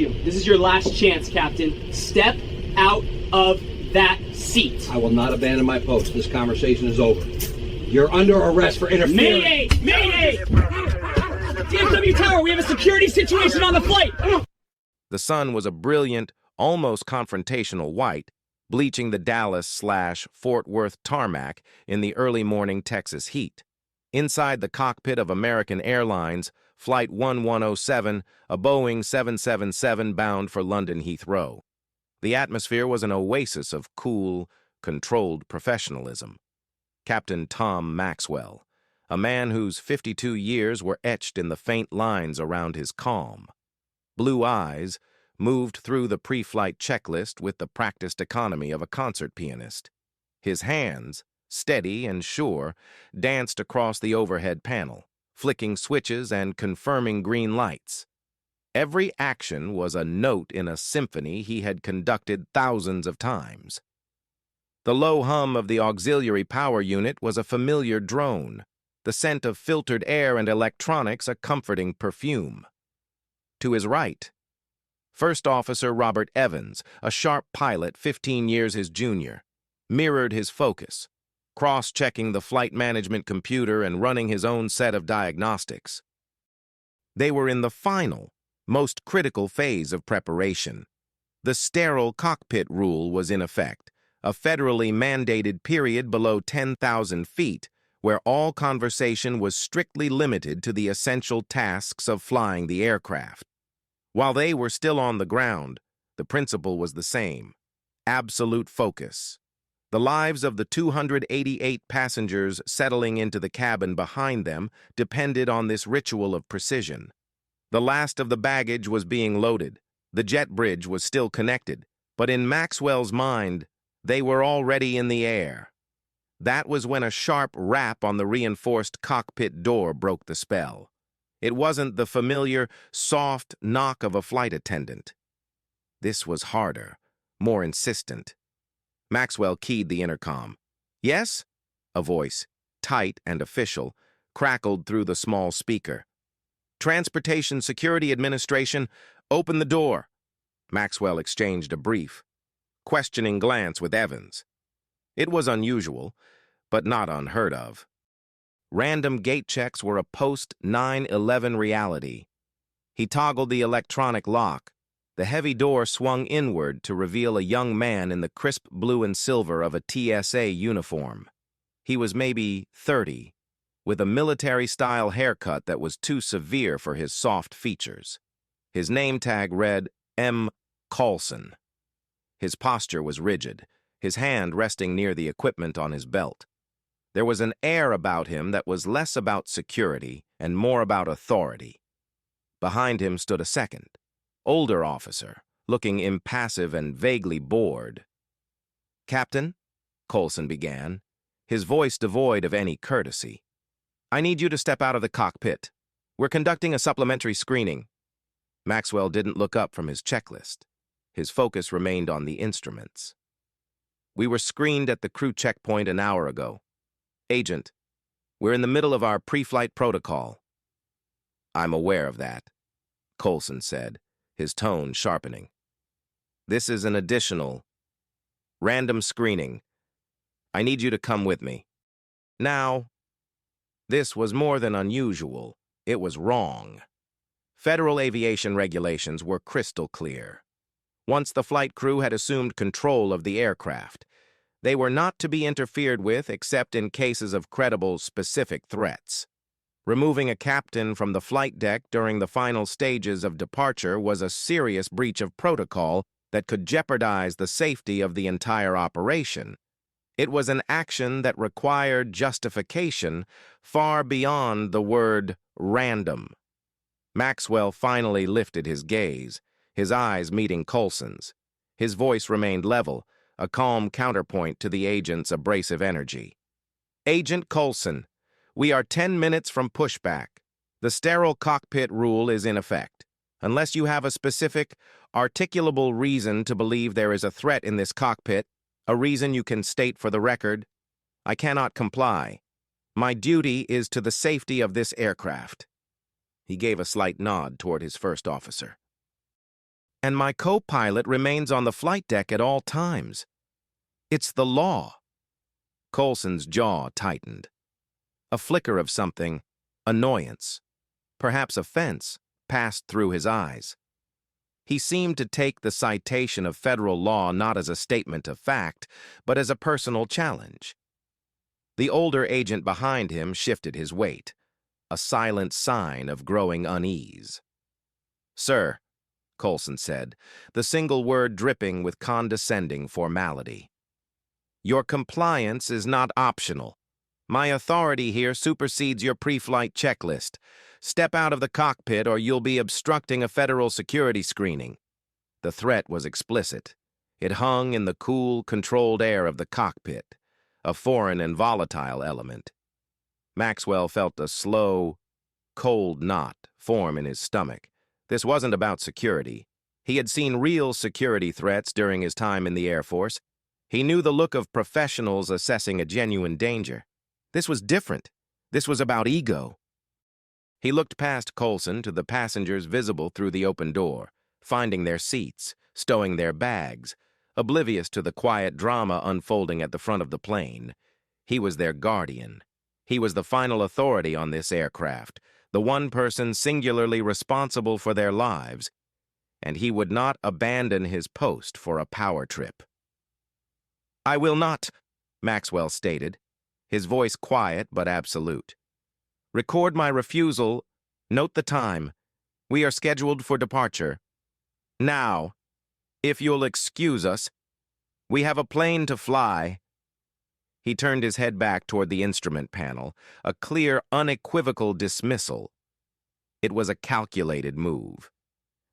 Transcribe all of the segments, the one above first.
This is your last chance, Captain. Step out of that seat. I will not abandon my post. This conversation is over. You're under arrest for interfering. Mayday! Mayday! DFW Tower, we have a security situation on the flight! The sun was a brilliant, almost confrontational white, bleaching the Dallas/Fort Worth tarmac in the early morning Texas heat. Inside the cockpit of American Airlines, Flight 1107, a Boeing 777 bound for London Heathrow. The atmosphere was an oasis of cool, controlled professionalism. Captain Tom Maxwell, a man whose 52 years were etched in the faint lines around his calm. Blue eyes moved through the pre-flight checklist with the practiced economy of a concert pianist. His hands, steady and sure, danced across the overhead panel, flicking switches and confirming green lights. Every action was a note in a symphony he had conducted thousands of times. The low hum of the auxiliary power unit was a familiar drone, the scent of filtered air and electronics a comforting perfume. To his right, First Officer Robert Evans, a sharp pilot 15 years his junior, mirrored his focus, cross-checking the flight management computer and running his own set of diagnostics. They were in the final, most critical phase of preparation. The sterile cockpit rule was in effect, a federally mandated period below 10,000 feet, where all conversation was strictly limited to the essential tasks of flying the aircraft. While they were still on the ground, the principle was the same: absolute focus. The lives of the 288 passengers settling into the cabin behind them depended on this ritual of precision. The last of the baggage was being loaded. The jet bridge was still connected, but in Maxwell's mind, they were already in the air. That was when a sharp rap on the reinforced cockpit door broke the spell. It wasn't the familiar, soft knock of a flight attendant. This was harder, more insistent. Maxwell keyed the intercom. "Yes?" A voice, tight and official, crackled through the small speaker. "Transportation Security Administration, open the door." Maxwell exchanged a brief, questioning glance with Evans. It was unusual, but not unheard of. Random gate checks were a post-9/11 reality. He toggled the electronic lock. The heavy door swung inward to reveal a young man in the crisp blue and silver of a TSA uniform. He was maybe 30, with a military-style haircut that was too severe for his soft features. His name tag read M. Coulson. His posture was rigid, his hand resting near the equipment on his belt. There was an air about him that was less about security and more about authority. Behind him stood a second, older officer, looking impassive and vaguely bored. "Captain," Coulson began, his voice devoid of any courtesy, "I need you to step out of the cockpit. We're conducting a supplementary screening." Maxwell didn't look up from his checklist. His focus remained on the instruments. "We were screened at the crew checkpoint an hour ago. Agent, we're in the middle of our pre-flight protocol." "I'm aware of that," Coulson said, his tone sharpening. "This is an additional, random screening. I need you to come with me." Now, this was more than unusual. It was wrong. Federal aviation regulations were crystal clear. Once the flight crew had assumed control of the aircraft, they were not to be interfered with except in cases of credible, specific threats. Removing a captain from the flight deck during the final stages of departure was a serious breach of protocol that could jeopardize the safety of the entire operation. It was an action that required justification far beyond the word random. Maxwell finally lifted his gaze, his eyes meeting Coulson's. His voice remained level, a calm counterpoint to the agent's abrasive energy. "Agent Coulson, we are 10 minutes from pushback. The sterile cockpit rule is in effect. Unless you have a specific, articulable reason to believe there is a threat in this cockpit, a reason you can state for the record, I cannot comply. My duty is to the safety of this aircraft." He gave a slight nod toward his first officer. and my co-pilot remains on the flight deck at all times. It's the law. Coulson's jaw tightened. A flicker of something, annoyance, perhaps offense, passed through his eyes. He seemed to take the citation of federal law not as a statement of fact, but as a personal challenge. The older agent behind him shifted his weight, a silent sign of growing unease. "Sir," Coulson said, the single word dripping with condescending formality, "your compliance is not optional. My authority here supersedes your pre-flight checklist. Step out of the cockpit or you'll be obstructing a federal security screening." The threat was explicit. It hung in the cool, controlled air of the cockpit, a foreign and volatile element. Maxwell felt a slow, cold knot form in his stomach. This wasn't about security. He had seen real security threats during his time in the Air Force. He knew the look of professionals assessing a genuine danger. This was different. This was about ego. He looked past Coulson to the passengers visible through the open door, finding their seats, stowing their bags, oblivious to the quiet drama unfolding at the front of the plane. He was their guardian. He was the final authority on this aircraft, the one person singularly responsible for their lives, and he would not abandon his post for a power trip. "I will not," Maxwell stated, his voice quiet but absolute. "Record my refusal. Note the time. We are scheduled for departure. Now, if you'll excuse us, we have a plane to fly." He turned his head back toward the instrument panel, a clear, unequivocal dismissal. It was a calculated move,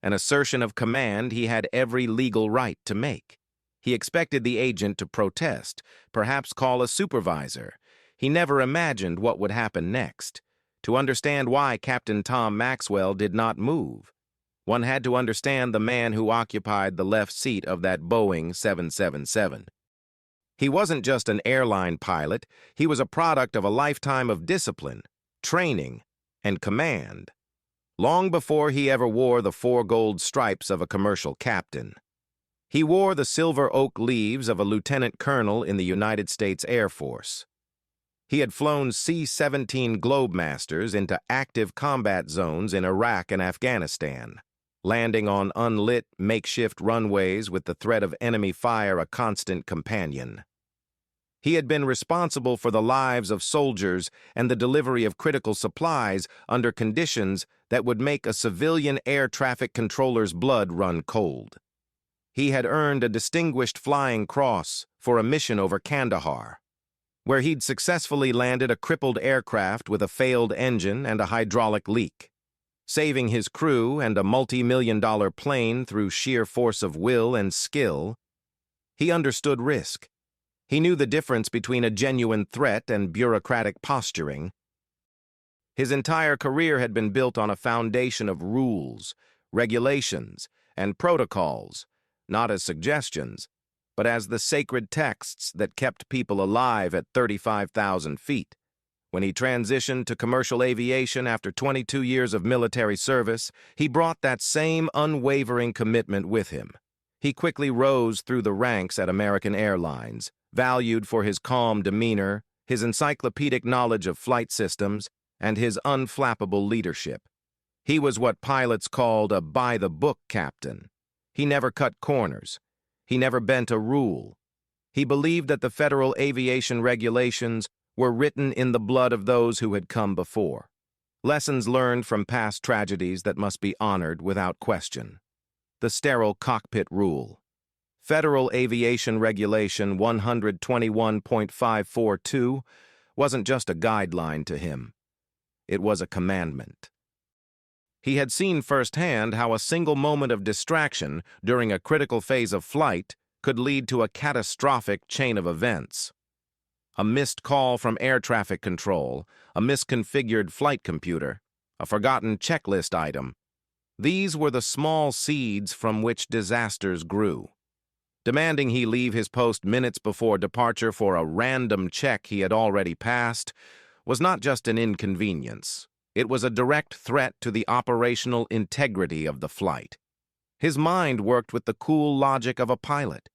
an assertion of command he had every legal right to make. He expected the agent to protest, perhaps call a supervisor. He never imagined what would happen next. To understand why Captain Tom Maxwell did not move, one had to understand the man who occupied the left seat of that Boeing 777. He wasn't just an airline pilot, he was a product of a lifetime of discipline, training, and command, long before he ever wore the 4 gold stripes of a commercial captain. He wore the silver oak leaves of a lieutenant colonel in the United States Air Force. He had flown C-17 Globemasters into active combat zones in Iraq and Afghanistan, landing on unlit, makeshift runways with the threat of enemy fire a constant companion. He had been responsible for the lives of soldiers and the delivery of critical supplies under conditions that would make a civilian air traffic controller's blood run cold. He had earned a Distinguished Flying Cross for a mission over Kandahar, where he'd successfully landed a crippled aircraft with a failed engine and a hydraulic leak, saving his crew and a multi-million-dollar plane through sheer force of will and skill. He understood risk. He knew the difference between a genuine threat and bureaucratic posturing. His entire career had been built on a foundation of rules, regulations, and protocols, not as suggestions, but as the sacred texts that kept people alive at 35,000 feet. When he transitioned to commercial aviation after 22 years of military service, he brought that same unwavering commitment with him. He quickly rose through the ranks at American Airlines, valued for his calm demeanor, his encyclopedic knowledge of flight systems, and his unflappable leadership. He was what pilots called a by-the-book captain. He never cut corners. He never bent a rule. He believed that the federal aviation regulations were written in the blood of those who had come before. Lessons learned from past tragedies that must be honored without question. The sterile cockpit rule. Federal Aviation Regulation 121.542 wasn't just a guideline to him. It was a commandment. He had seen firsthand how a single moment of distraction during a critical phase of flight could lead to a catastrophic chain of events. A missed call from air traffic control, a misconfigured flight computer, a forgotten checklist item. These were the small seeds from which disasters grew. Demanding he leave his post minutes before departure for a random check he had already passed was not just an inconvenience. It was a direct threat to the operational integrity of the flight. His mind worked with the cool logic of a pilot.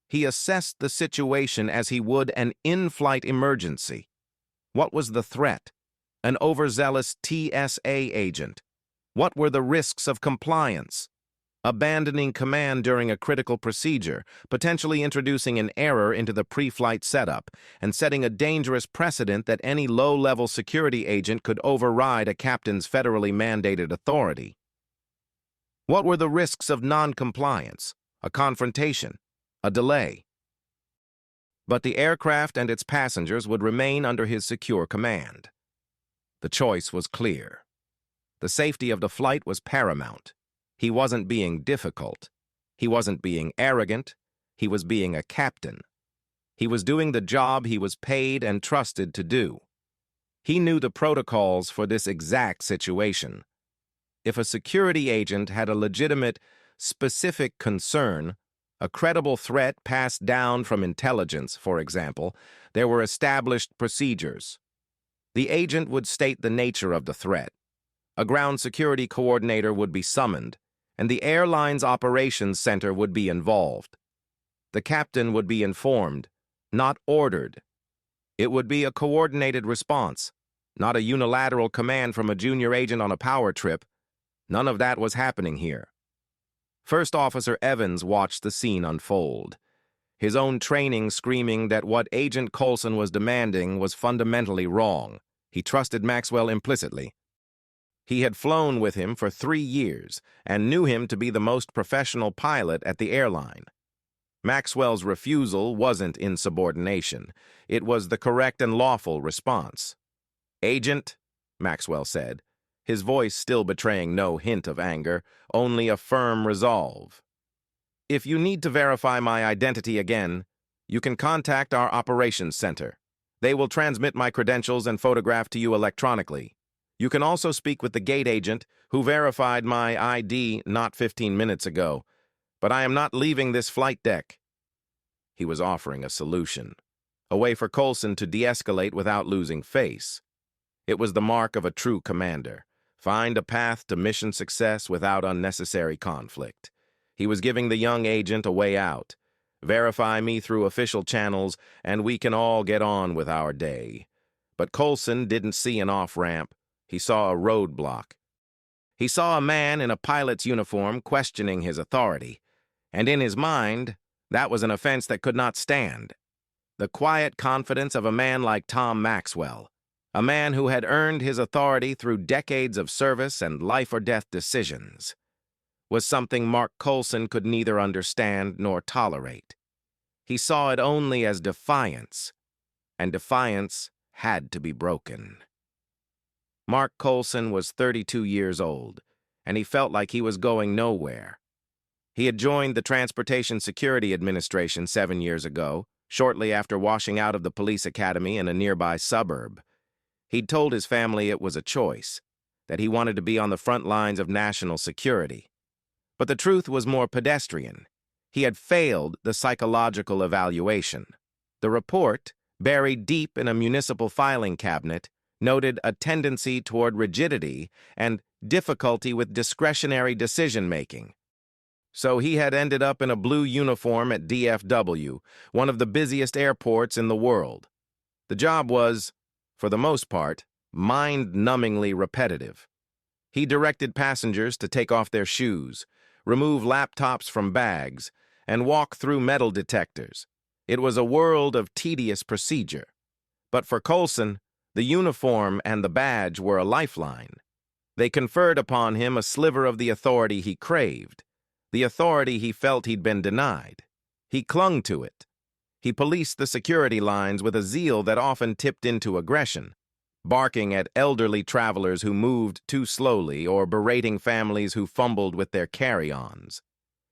He assessed the situation as he would an in-flight emergency. What was the threat? An overzealous TSA agent. What were the risks of compliance? Abandoning command during a critical procedure, potentially introducing an error into the pre-flight setup, and setting a dangerous precedent that any low-level security agent could override a captain's federally mandated authority. What were the risks of non-compliance? A confrontation, a delay. But the aircraft and its passengers would remain under his secure command. The choice was clear. The safety of the flight was paramount. He wasn't being difficult. He wasn't being arrogant. He was being a captain. He was doing the job he was paid and trusted to do. He knew the protocols for this exact situation. If a security agent had a legitimate, specific concern, a credible threat passed down from intelligence, for example, there were established procedures. The agent would state the nature of the threat. A ground security coordinator would be summoned, and the airline's operations center would be involved. The captain would be informed, not ordered. It would be a coordinated response, not a unilateral command from a junior agent on a power trip. None of that was happening here. First Officer Evans watched the scene unfold, his own training screaming that what Agent Coulson was demanding was fundamentally wrong. He trusted Maxwell implicitly. He had flown with him for 3 years and knew him to be the most professional pilot at the airline. Maxwell's refusal wasn't insubordination. It was the correct and lawful response. "Agent," Maxwell said, his voice still betraying no hint of anger, only a firm resolve. "If you need to verify my identity again, you can contact our operations center. They will transmit my credentials and photograph to you electronically. You can also speak with the gate agent who verified my ID not 15 minutes ago, but I am not leaving this flight deck." He was offering a solution, a way for Coulson to de-escalate without losing face. It was the mark of a true commander. Find a path to mission success without unnecessary conflict. He was giving the young agent a way out. Verify me through official channels, and we can all get on with our day. But Coulson didn't see an off-ramp. He saw a roadblock. He saw a man in a pilot's uniform questioning his authority, and in his mind, that was an offense that could not stand. The quiet confidence of a man like Tom Maxwell, a man who had earned his authority through decades of service and life-or-death decisions, was something Mark Coulson could neither understand nor tolerate. He saw it only as defiance, and defiance had to be broken. Mark Coulson was 32 years old, and he felt like he was going nowhere. He had joined the Transportation Security Administration 7 years ago, shortly after washing out of the police academy in a nearby suburb. He'd told his family it was a choice, that he wanted to be on the front lines of national security. But the truth was more pedestrian. He had failed the psychological evaluation. The report, buried deep in a municipal filing cabinet, noted a tendency toward rigidity and difficulty with discretionary decision-making. So he had ended up in a blue uniform at DFW, one of the busiest airports in the world. The job was, for the most part, mind-numbingly repetitive. He directed passengers to take off their shoes, remove laptops from bags, and walk through metal detectors. It was a world of tedious procedure. But for Coulson, the uniform and the badge were a lifeline. They conferred upon him a sliver of the authority he craved, the authority he felt he'd been denied. He clung to it. He policed the security lines with a zeal that often tipped into aggression, barking at elderly travelers who moved too slowly or berating families who fumbled with their carry-ons.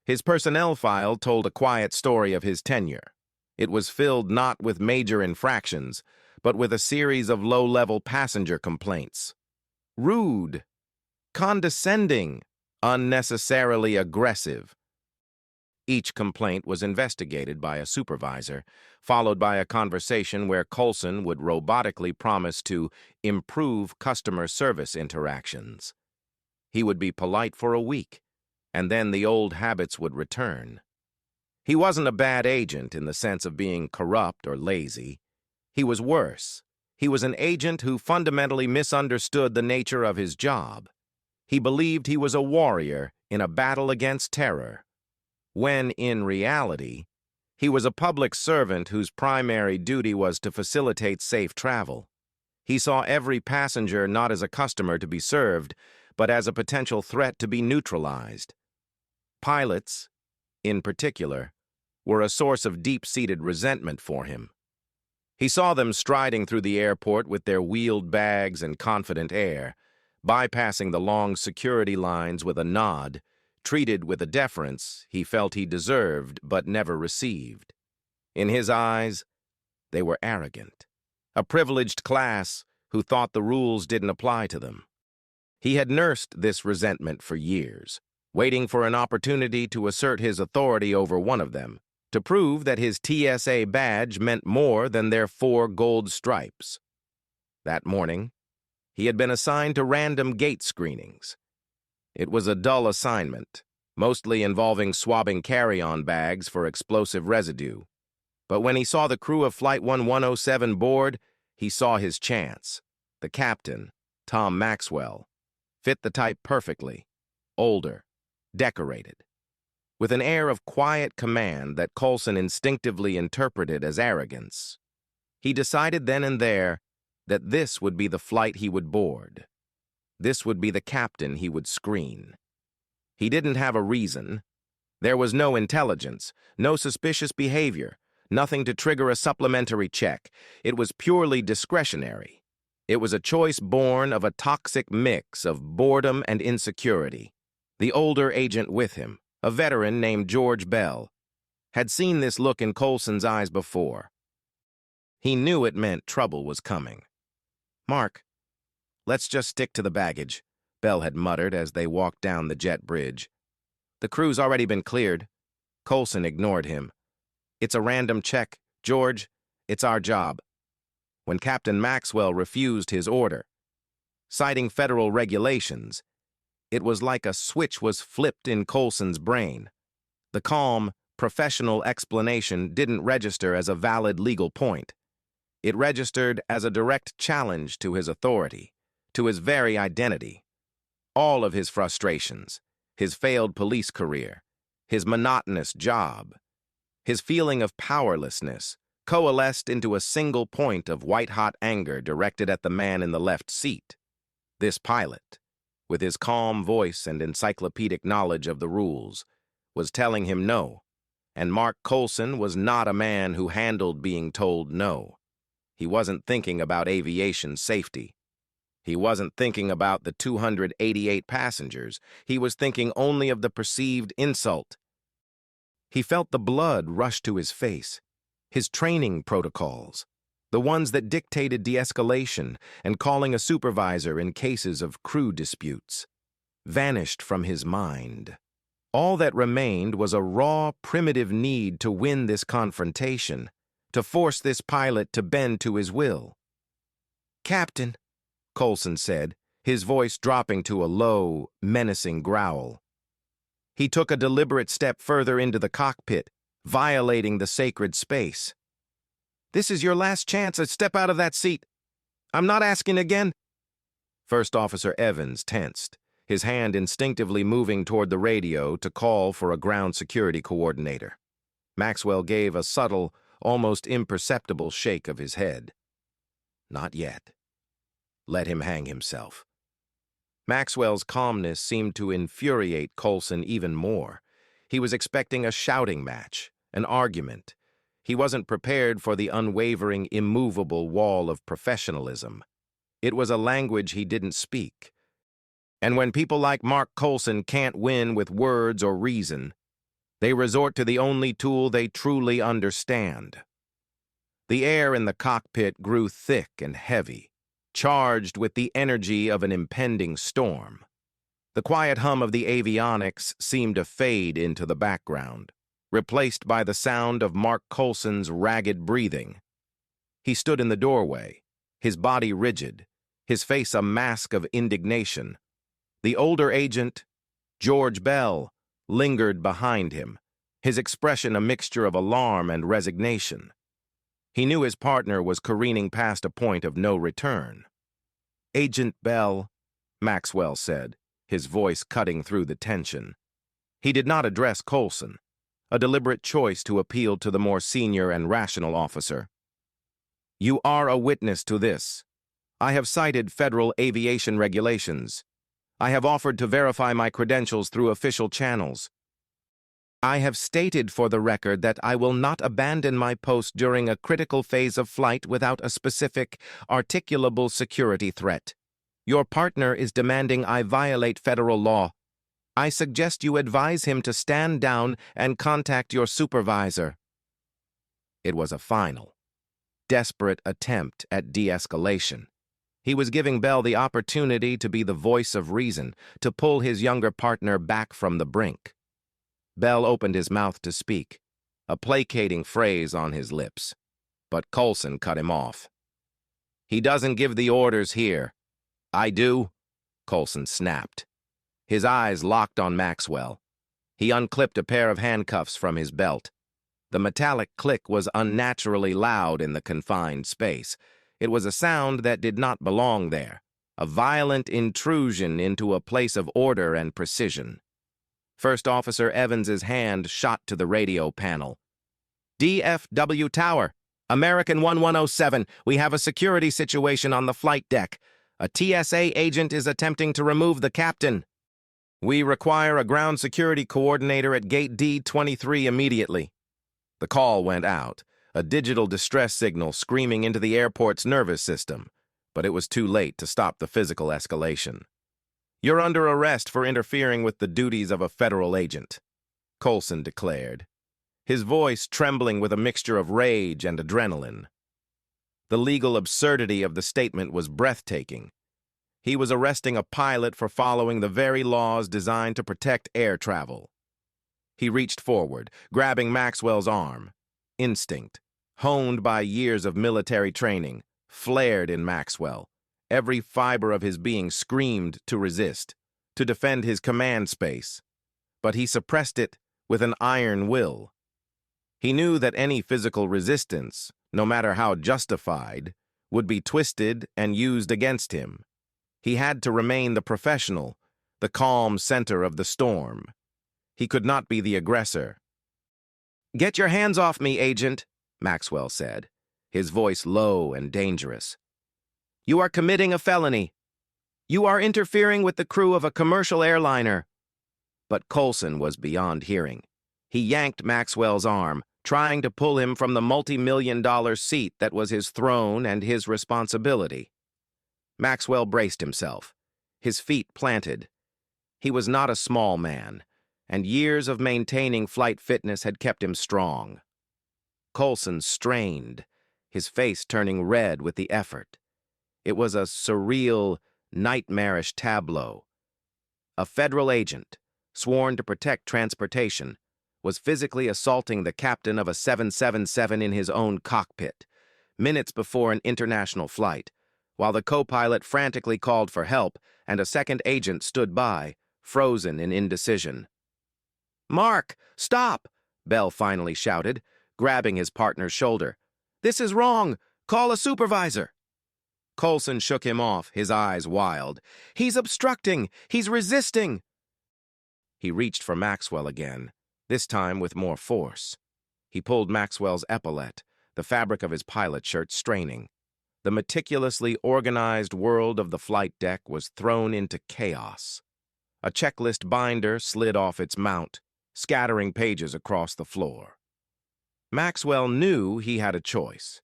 His personnel file told a quiet story of his tenure. It was filled not with major infractions, but with a series of low-level passenger complaints. Rude, condescending, unnecessarily aggressive. Each complaint was investigated by a supervisor, followed by a conversation where Coulson would robotically promise to improve customer service interactions. He would be polite for a week, and then the old habits would return. He wasn't a bad agent in the sense of being corrupt or lazy. He was worse. He was an agent who fundamentally misunderstood the nature of his job. He believed he was a warrior in a battle against terror, when, in reality, he was a public servant whose primary duty was to facilitate safe travel. He saw every passenger not as a customer to be served, but as a potential threat to be neutralized. Pilots, in particular, were a source of deep-seated resentment for him. He saw them striding through the airport with their wheeled bags and confident air, bypassing the long security lines with a nod, treated with a deference he felt he deserved but never received. In his eyes, they were arrogant, a privileged class who thought the rules didn't apply to them. He had nursed this resentment for years, waiting for an opportunity to assert his authority over one of them, to prove that his TSA badge meant more than their 4 gold stripes. That morning, he had been assigned to random gate screenings. It was a dull assignment, mostly involving swabbing carry-on bags for explosive residue. But when he saw the crew of Flight 1107 board, he saw his chance. The captain, Tom Maxwell, fit the type perfectly, older, decorated. With an air of quiet command that Coulson instinctively interpreted as arrogance, he decided then and there that this would be the flight he would board. This would be the captain he would screen. He didn't have a reason. There was no intelligence, no suspicious behavior, nothing to trigger a supplementary check. It was purely discretionary. It was a choice born of a toxic mix of boredom and insecurity. The older agent with him, a veteran named George Bell, had seen this look in Coulson's eyes before. He knew it meant trouble was coming. "Mark, let's just stick to the baggage," Bell had muttered as they walked down the jet bridge. "The crew's already been cleared." Coulson ignored him. "It's a random check, George. It's our job." When Captain Maxwell refused his order, citing federal regulations, it was like a switch was flipped in Coulson's brain. The calm, professional explanation didn't register as a valid legal point. It registered as a direct challenge to his authority, to his very identity. All of his frustrations, his failed police career, his monotonous job, his feeling of powerlessness, coalesced into a single point of white-hot anger directed at the man in the left seat. This pilot, with his calm voice and encyclopedic knowledge of the rules, was telling him no, and Mark Coulson was not a man who handled being told no. He wasn't thinking about aviation safety. He wasn't thinking about the 288 passengers. He was thinking only of the perceived insult. He felt the blood rush to his face. His training protocols, the ones that dictated de-escalation and calling a supervisor in cases of crew disputes, vanished from his mind. All that remained was a raw, primitive need to win this confrontation, to force this pilot to bend to his will. "Captain," Coulson said, his voice dropping to a low, menacing growl. He took a deliberate step further into the cockpit, violating the sacred space. "This is your last chance. Step out of that seat. I'm not asking again." First Officer Evans tensed, his hand instinctively moving toward the radio to call for a ground security coordinator. Maxwell gave a subtle, almost imperceptible shake of his head. "Not yet. Let him hang himself." Maxwell's calmness seemed to infuriate Coulson even more. He was expecting a shouting match, an argument. He wasn't prepared for the unwavering, immovable wall of professionalism. It was a language he didn't speak. And when people like Mark Coulson can't win with words or reason, they resort to the only tool they truly understand. The air in the cockpit grew thick and heavy, charged with the energy of an impending storm. The quiet hum of the avionics seemed to fade into the background, replaced by the sound of Mark Coulson's ragged breathing. He stood in the doorway, his body rigid, his face a mask of indignation. The older agent, George Bell, lingered behind him, his expression a mixture of alarm and resignation. He knew his partner was careening past a point of no return. "Agent Bell," Maxwell said, his voice cutting through the tension. He did not address Coulson, a deliberate choice to appeal to the more senior and rational officer. "You are a witness to this. I have cited federal aviation regulations. I have offered to verify my credentials through official channels. I have stated for the record that I will not abandon my post during a critical phase of flight without a specific, articulable security threat. Your partner is demanding I violate federal law. I suggest you advise him to stand down and contact your supervisor." It was a final, desperate attempt at de-escalation. He was giving Bell the opportunity to be the voice of reason, to pull his younger partner back from the brink. Bell opened his mouth to speak, a placating phrase on his lips, but Coulson cut him off. "He doesn't give the orders here." "I do," Coulson snapped. His eyes locked on Maxwell. He unclipped a pair of handcuffs from his belt. The metallic click was unnaturally loud in the confined space. It was a sound that did not belong there, a violent intrusion into a place of order and precision. First Officer Evans's hand shot to the radio panel. "DFW Tower, American 1107, we have a security situation on the flight deck. A TSA agent is attempting to remove the captain. We require a ground security coordinator at gate D23 immediately." The call went out, a digital distress signal screaming into the airport's nervous system, but it was too late to stop the physical escalation. "You're under arrest for interfering with the duties of a federal agent," Coulson declared, his voice trembling with a mixture of rage and adrenaline. The legal absurdity of the statement was breathtaking. He was arresting a pilot for following the very laws designed to protect air travel. He reached forward, grabbing Maxwell's arm. Instinct, honed by years of military training, flared in Maxwell. Every fiber of his being screamed to resist, to defend his command space. But he suppressed it with an iron will. He knew that any physical resistance, no matter how justified, would be twisted and used against him. He had to remain the professional, the calm center of the storm. He could not be the aggressor. "Get your hands off me, Agent," Maxwell said, his voice low and dangerous. "You are committing a felony. You are interfering with the crew of a commercial airliner." But Coulson was beyond hearing. He yanked Maxwell's arm, trying to pull him from the multi-million-dollar seat that was his throne and his responsibility. Maxwell braced himself, his feet planted. He was not a small man, and years of maintaining flight fitness had kept him strong. Coulson strained, his face turning red with the effort. It was a surreal, nightmarish tableau. A federal agent, sworn to protect transportation, was physically assaulting the captain of a 777 in his own cockpit, minutes before an international flight, while the co-pilot frantically called for help and a second agent stood by, frozen in indecision. "Mark, stop!" Bell finally shouted, grabbing his partner's shoulder. "This is wrong! Call a supervisor!" Coulson shook him off, his eyes wild. "He's obstructing! He's resisting!" He reached for Maxwell again, this time with more force. He pulled Maxwell's epaulette, the fabric of his pilot shirt straining. The meticulously organized world of the flight deck was thrown into chaos. A checklist binder slid off its mount, scattering pages across the floor. Maxwell knew he had a choice.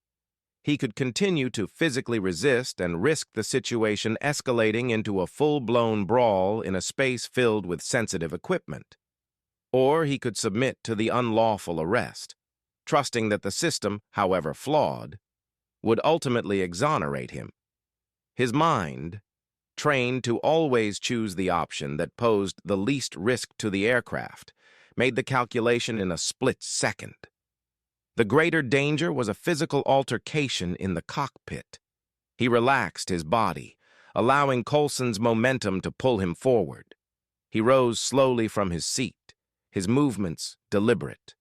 He could continue to physically resist and risk the situation escalating into a full-blown brawl in a space filled with sensitive equipment. Or he could submit to the unlawful arrest, trusting that the system, however flawed, would ultimately exonerate him. His mind, trained to always choose the option that posed the least risk to the aircraft, made the calculation in a split second. The greater danger was a physical altercation in the cockpit. He relaxed his body, allowing Coulson's momentum to pull him forward. He rose slowly from his seat, his movements deliberate.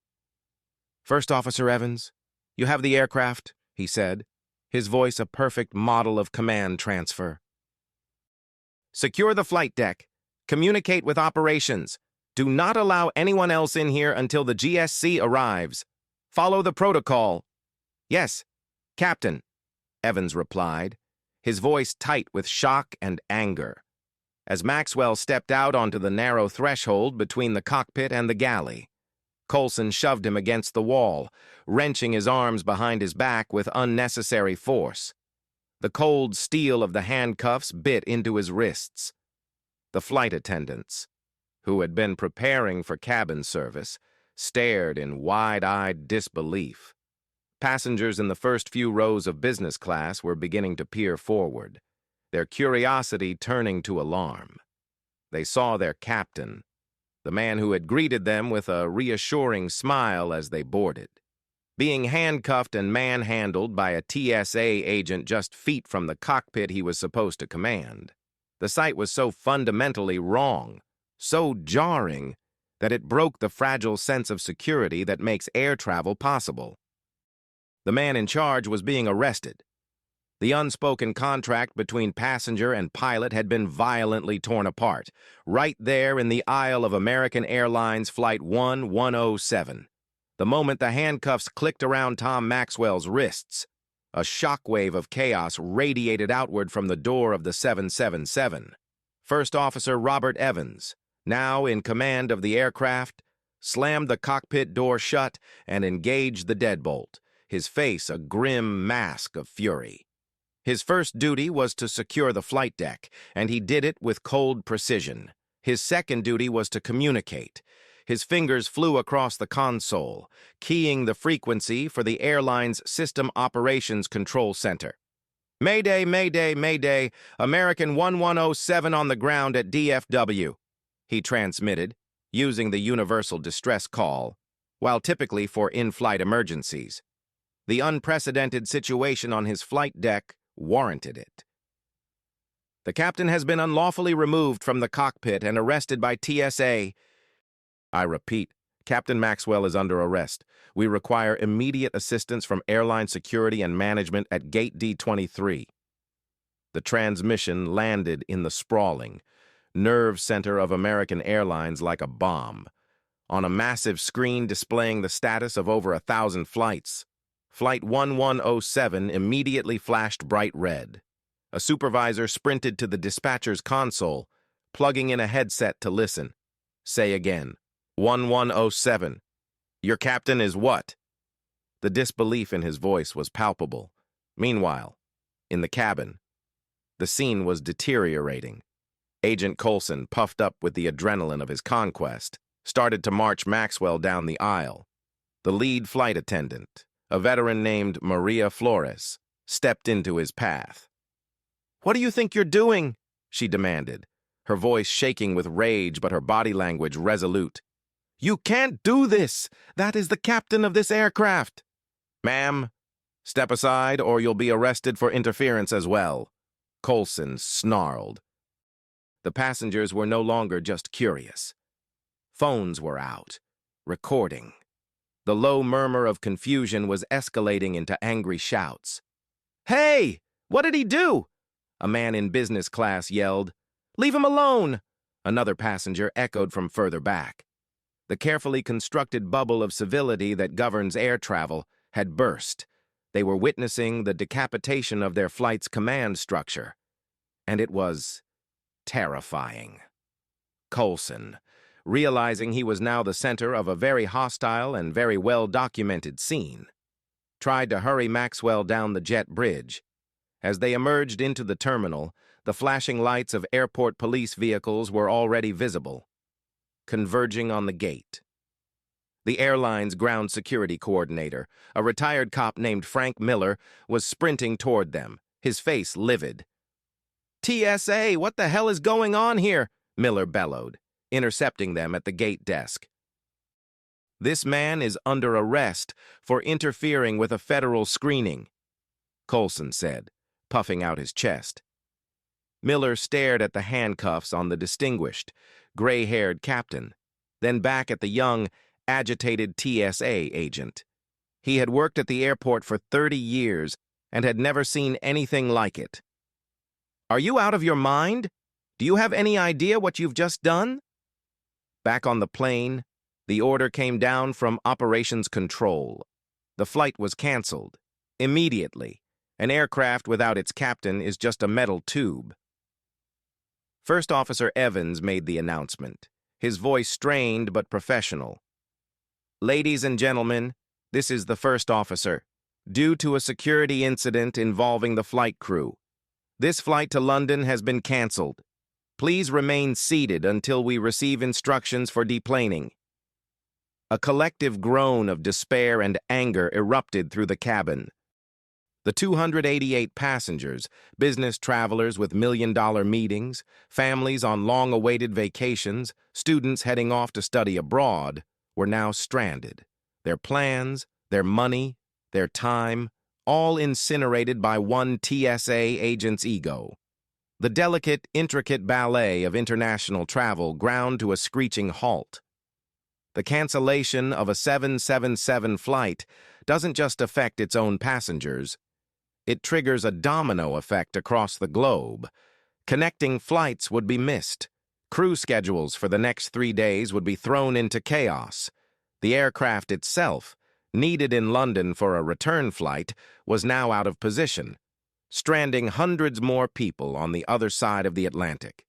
"First Officer Evans, you have the aircraft," he said, his voice a perfect model of command transfer. "Secure the flight deck. Communicate with operations. Do not allow anyone else in here until the GSC arrives. Follow the protocol." "Yes, Captain," Evans replied, his voice tight with shock and anger, as Maxwell stepped out onto the narrow threshold between the cockpit and the galley. Coulson shoved him against the wall, wrenching his arms behind his back with unnecessary force. The cold steel of the handcuffs bit into his wrists. The flight attendants, who had been preparing for cabin service, stared in wide-eyed disbelief. Passengers in the first few rows of business class were beginning to peer forward, their curiosity turning to alarm. They saw their captain, the man who had greeted them with a reassuring smile as they boarded, being handcuffed and manhandled by a TSA agent just feet from the cockpit he was supposed to command. The sight was so fundamentally wrong, so jarring, that it broke the fragile sense of security that makes air travel possible. The man in charge was being arrested. The unspoken contract between passenger and pilot had been violently torn apart, right there in the aisle of American Airlines Flight 1107. The moment the handcuffs clicked around Tom Maxwell's wrists, a shockwave of chaos radiated outward from the door of the 777. First Officer Robert Evans, now in command of the aircraft, slammed the cockpit door shut and engaged the deadbolt, his face a grim mask of fury. His first duty was to secure the flight deck, and he did it with cold precision. His second duty was to communicate. His fingers flew across the console, keying the frequency for the airline's System Operations Control Center. "Mayday, Mayday, Mayday, American 1107 on the ground at DFW," he transmitted, using the universal distress call, while typically for in-flight emergencies. The unprecedented situation on his flight deck warranted it. "The captain has been unlawfully removed from the cockpit and arrested by TSA. I repeat, Captain Maxwell is under arrest. We require immediate assistance from airline security and management at Gate D23. The transmission landed in the sprawling, nerve center of American Airlines like a bomb, on a massive screen displaying the status of over 1,000 flights. Flight 1107 immediately flashed bright red. A supervisor sprinted to the dispatcher's console, plugging in a headset to listen. "Say again, 1107. Your captain is what?" The disbelief in his voice was palpable. Meanwhile, in the cabin, the scene was deteriorating. Agent Coulson, puffed up with the adrenaline of his conquest, started to march Maxwell down the aisle. The lead flight attendant, a veteran named Maria Flores, stepped into his path. "What do you think you're doing?" she demanded, her voice shaking with rage but her body language resolute. "You can't do this! That is the captain of this aircraft!" "Ma'am, step aside or you'll be arrested for interference as well," Coulson snarled. The passengers were no longer just curious. Phones were out, recording. The low murmur of confusion was escalating into angry shouts. "Hey! What did he do?" a man in business class yelled. "Leave him alone!" another passenger echoed from further back. The carefully constructed bubble of civility that governs air travel had burst. They were witnessing the decapitation of their flight's command structure. And it was terrifying. Coulson, realizing he was now the center of a very hostile and very well-documented scene, tried to hurry Maxwell down the jet bridge. As they emerged into the terminal, the flashing lights of airport police vehicles were already visible, converging on the gate. The airline's ground security coordinator, a retired cop named Frank Miller, was sprinting toward them, his face livid. "TSA, what the hell is going on here?" Miller bellowed, intercepting them at the gate desk. "This man is under arrest for interfering with a federal screening," Coulson said, puffing out his chest. Miller stared at the handcuffs on the distinguished, gray-haired captain, then back at the young, agitated TSA agent. He had worked at the airport for 30 years and had never seen anything like it. "Are you out of your mind? Do you have any idea what you've just done?" Back on the plane, the order came down from Operations Control. The flight was canceled. Immediately. An aircraft without its captain is just a metal tube. First Officer Evans made the announcement, his voice strained but professional. "Ladies and gentlemen, this is the first officer. Due to a security incident involving the flight crew, this flight to London has been canceled. Please remain seated until we receive instructions for deplaning." A collective groan of despair and anger erupted through the cabin. The 288 passengers, business travelers with million-dollar meetings, families on long-awaited vacations, students heading off to study abroad, were now stranded. Their plans, their money, their time, all incinerated by one TSA agent's ego. The delicate, intricate ballet of international travel ground to a screeching halt. The cancellation of a 777 flight doesn't just affect its own passengers. It triggers a domino effect across the globe. Connecting flights would be missed. Crew schedules for the next 3 days would be thrown into chaos. The aircraft itself, needed in London for a return flight, was now out of position, stranding hundreds more people on the other side of the Atlantic.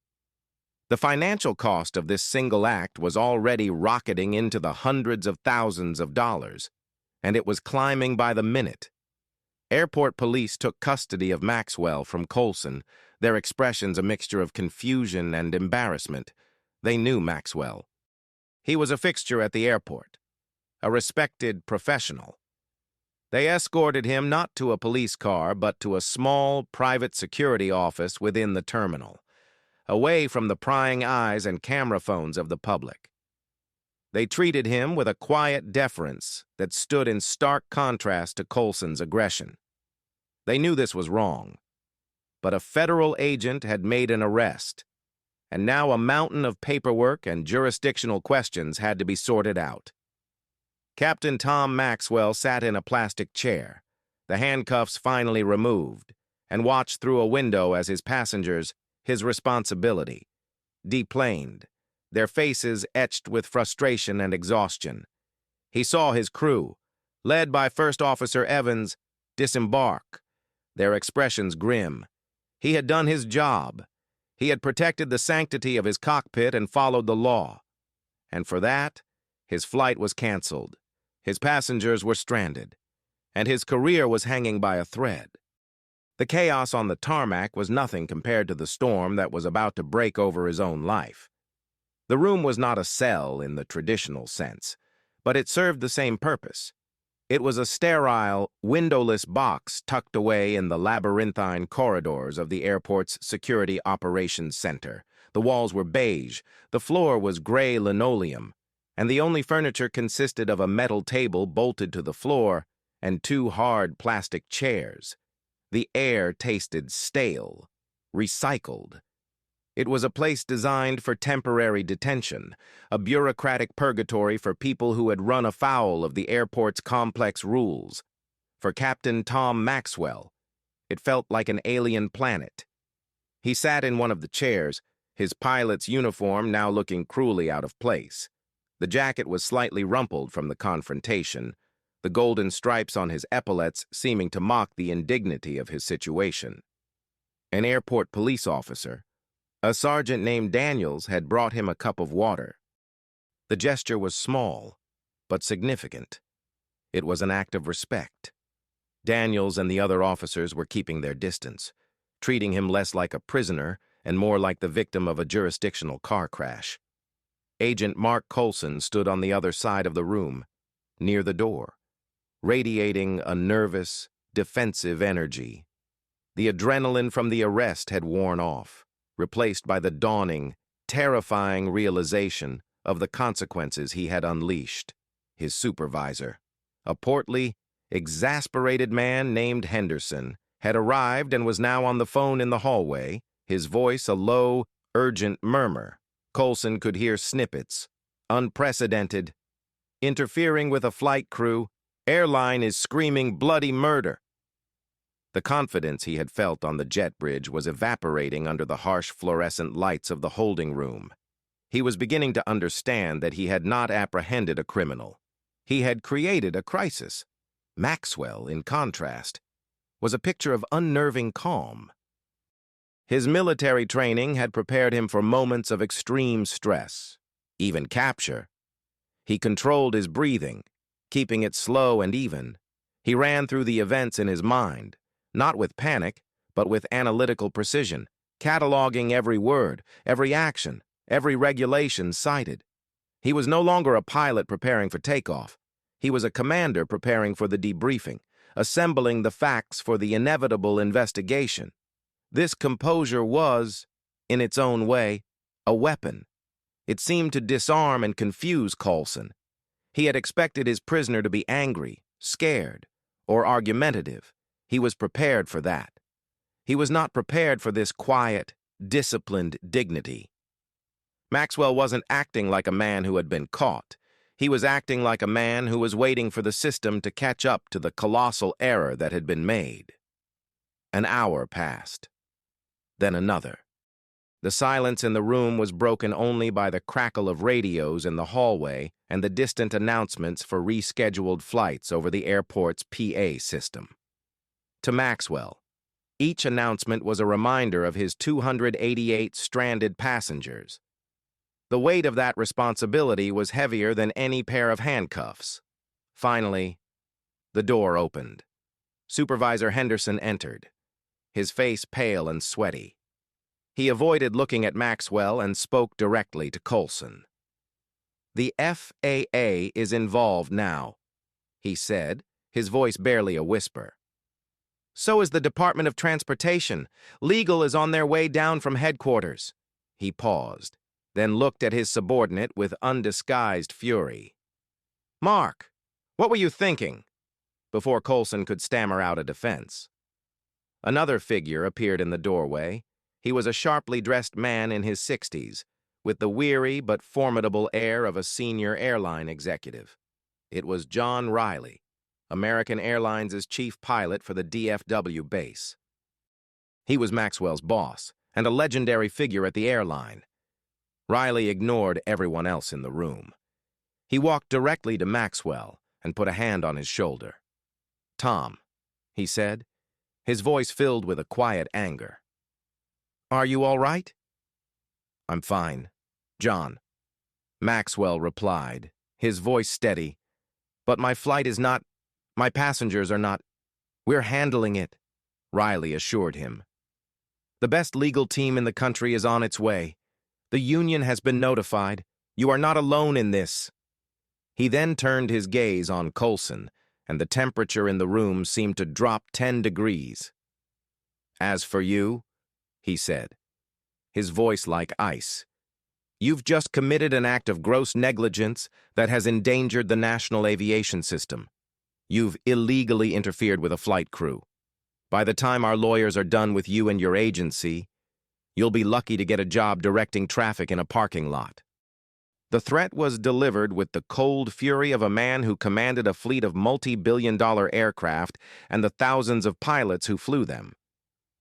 The financial cost of this single act was already rocketing into the hundreds of thousands of dollars, and it was climbing by the minute. Airport police took custody of Maxwell from Coulson, their expressions a mixture of confusion and embarrassment. They knew Maxwell. He was a fixture at the airport, a respected professional. They escorted him not to a police car, but to a small, private security office within the terminal, away from the prying eyes and camera phones of the public. They treated him with a quiet deference that stood in stark contrast to Coulson's aggression. They knew this was wrong, but a federal agent had made an arrest, and now a mountain of paperwork and jurisdictional questions had to be sorted out. Captain Tom Maxwell sat in a plastic chair, the handcuffs finally removed, and watched through a window as his passengers, his responsibility, deplaned, their faces etched with frustration and exhaustion. He saw his crew, led by First Officer Evans, disembark, their expressions grim. He had done his job. He had protected the sanctity of his cockpit and followed the law. And for that, his flight was canceled. His passengers were stranded, and his career was hanging by a thread. The chaos on the tarmac was nothing compared to the storm that was about to break over his own life. The room was not a cell in the traditional sense, but it served the same purpose. It was a sterile, windowless box tucked away in the labyrinthine corridors of the airport's Security Operations Center. The walls were beige, the floor was gray linoleum, and the only furniture consisted of a metal table bolted to the floor and 2 hard plastic chairs. The air tasted stale, recycled. It was a place designed for temporary detention, a bureaucratic purgatory for people who had run afoul of the airport's complex rules. For Captain Tom Maxwell, it felt like an alien planet. He sat in one of the chairs, his pilot's uniform now looking cruelly out of place. The jacket was slightly rumpled from the confrontation, the golden stripes on his epaulets seeming to mock the indignity of his situation. An airport police officer, a sergeant named Daniels, had brought him a cup of water. The gesture was small, but significant. It was an act of respect. Daniels and the other officers were keeping their distance, treating him less like a prisoner and more like the victim of a jurisdictional car crash. Agent Mark Coulson stood on the other side of the room, near the door, radiating a nervous, defensive energy. The adrenaline from the arrest had worn off, replaced by the dawning, terrifying realization of the consequences he had unleashed. His supervisor, a portly, exasperated man named Henderson, had arrived and was now on the phone in the hallway, his voice a low, urgent murmur. Coulson could hear snippets, Unprecedented. Interfering with a flight crew. Airline is screaming bloody murder. The confidence he had felt on the jet bridge was evaporating under the harsh fluorescent lights of the holding room. He was beginning to understand that he had not apprehended a criminal. He had created a crisis. Maxwell, in contrast, was a picture of unnerving calm. His military training had prepared him for moments of extreme stress, even capture. He controlled his breathing, keeping it slow and even. He ran through the events in his mind, not with panic, but with analytical precision, cataloging every word, every action, every regulation cited. He was no longer a pilot preparing for takeoff. He was a commander preparing for the debriefing, assembling the facts for the inevitable investigation. This composure was, in its own way, a weapon. It seemed to disarm and confuse Coulson. He had expected his prisoner to be angry, scared, or argumentative. He was prepared for that. He was not prepared for this quiet, disciplined dignity. Maxwell wasn't acting like a man who had been caught. He was acting like a man who was waiting for the system to catch up to the colossal error that had been made. An hour passed. Then another. The silence in the room was broken only by the crackle of radios in the hallway and the distant announcements for rescheduled flights over the airport's PA system. To Maxwell, each announcement was a reminder of his 288 stranded passengers. The weight of that responsibility was heavier than any pair of handcuffs. Finally, the door opened. Supervisor Henderson entered, his face pale and sweaty. He avoided looking at Maxwell and spoke directly to Coulson. "The FAA is involved now," he said, his voice barely a whisper. "So is the Department of Transportation. Legal is on their way down from headquarters." He paused, then looked at his subordinate with undisguised fury. "Mark, what were you thinking?" Before Coulson could stammer out a defense. Another figure appeared in the doorway. He was a sharply dressed man in his 60s, with the weary but formidable air of a senior airline executive. It was John Riley, American Airlines' chief pilot for the DFW base. He was Maxwell's boss and a legendary figure at the airline. Riley ignored everyone else in the room. He walked directly to Maxwell and put a hand on his shoulder. "Tom," he said, his voice filled with a quiet anger. "Are you all right?" "I'm fine, John," Maxwell replied, his voice steady. "But my flight is not, my passengers are not, we're handling it," Riley assured him. "The best legal team in the country is on its way. The union has been notified. You are not alone in this." He then turned his gaze on Coulson, and the temperature in the room seemed to drop 10 degrees. "As for you," he said, his voice like ice, "you've just committed an act of gross negligence that has endangered the national aviation system. You've illegally interfered with a flight crew. By the time our lawyers are done with you and your agency, you'll be lucky to get a job directing traffic in a parking lot." The threat was delivered with the cold fury of a man who commanded a fleet of multi-billion-dollar aircraft and the thousands of pilots who flew them.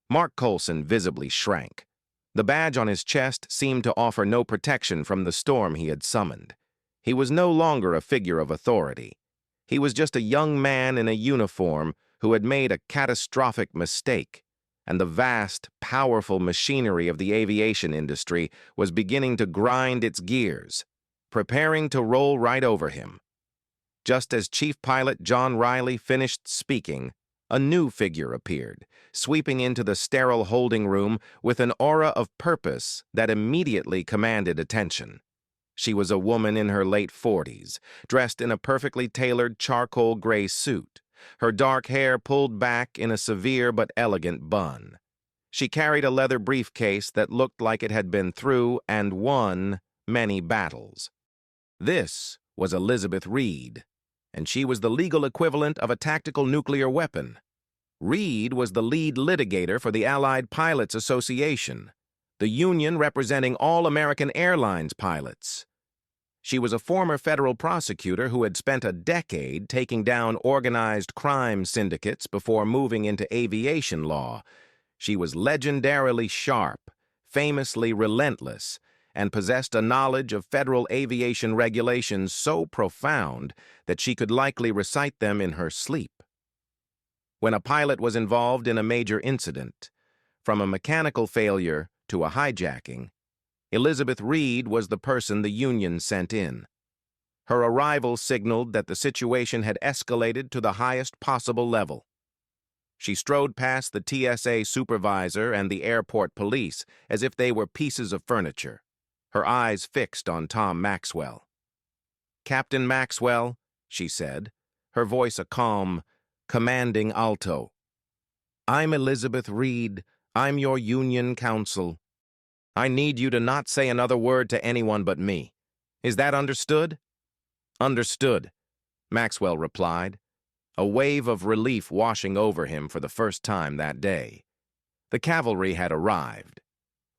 Mark Coulson visibly shrank. The badge on his chest seemed to offer no protection from the storm he had summoned. He was no longer a figure of authority. He was just a young man in a uniform who had made a catastrophic mistake, and the vast, powerful machinery of the aviation industry was beginning to grind its gears, preparing to roll right over him. Just as Chief Pilot John Riley finished speaking, a new figure appeared, sweeping into the sterile holding room with an aura of purpose that immediately commanded attention. She was a woman in her late 40s, dressed in a perfectly tailored charcoal gray suit, her dark hair pulled back in a severe but elegant bun. She carried a leather briefcase that looked like it had been through and won many battles. This was Elizabeth Reed, and she was the legal equivalent of a tactical nuclear weapon. Reed was the lead litigator for the Allied Pilots Association, the union representing all American Airlines pilots. She was a former federal prosecutor who had spent a decade taking down organized crime syndicates before moving into aviation law. She was legendarily sharp, famously relentless, and possessed a knowledge of federal aviation regulations so profound that she could likely recite them in her sleep. When a pilot was involved in a major incident, from a mechanical failure to a hijacking, Elizabeth Reed was the person the union sent in. Her arrival signaled that the situation had escalated to the highest possible level. She strode past the TSA supervisor and the airport police as if they were pieces of furniture, her eyes fixed on Tom Maxwell. "Captain Maxwell," she said, her voice a calm, commanding alto. "I'm Elizabeth Reed. I'm your union counsel. I need you to not say another word to anyone but me. Is that understood?" "Understood," Maxwell replied, a wave of relief washing over him for the first time that day. The cavalry had arrived.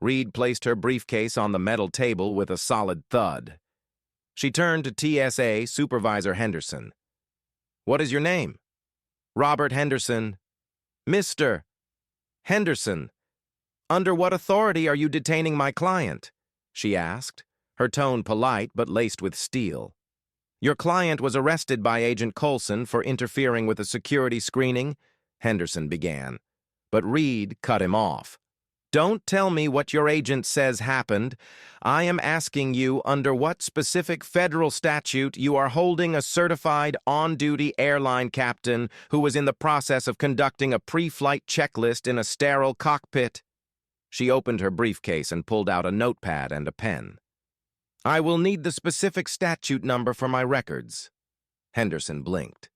Reed placed her briefcase on the metal table with a solid thud. She turned to TSA Supervisor Henderson. "What is your name?" "Robert Henderson." "Mr. Henderson, under what authority are you detaining my client?" she asked, her tone polite but laced with steel. "Your client was arrested by Agent Coulson for interfering with a security screening," Henderson began, but Reed cut him off. "Don't tell me what your agent says happened. I am asking you under what specific federal statute you are holding a certified on-duty airline captain who was in the process of conducting a pre-flight checklist in a sterile cockpit." She opened her briefcase and pulled out a notepad and a pen. "I will need the specific statute number for my records." Henderson blinked.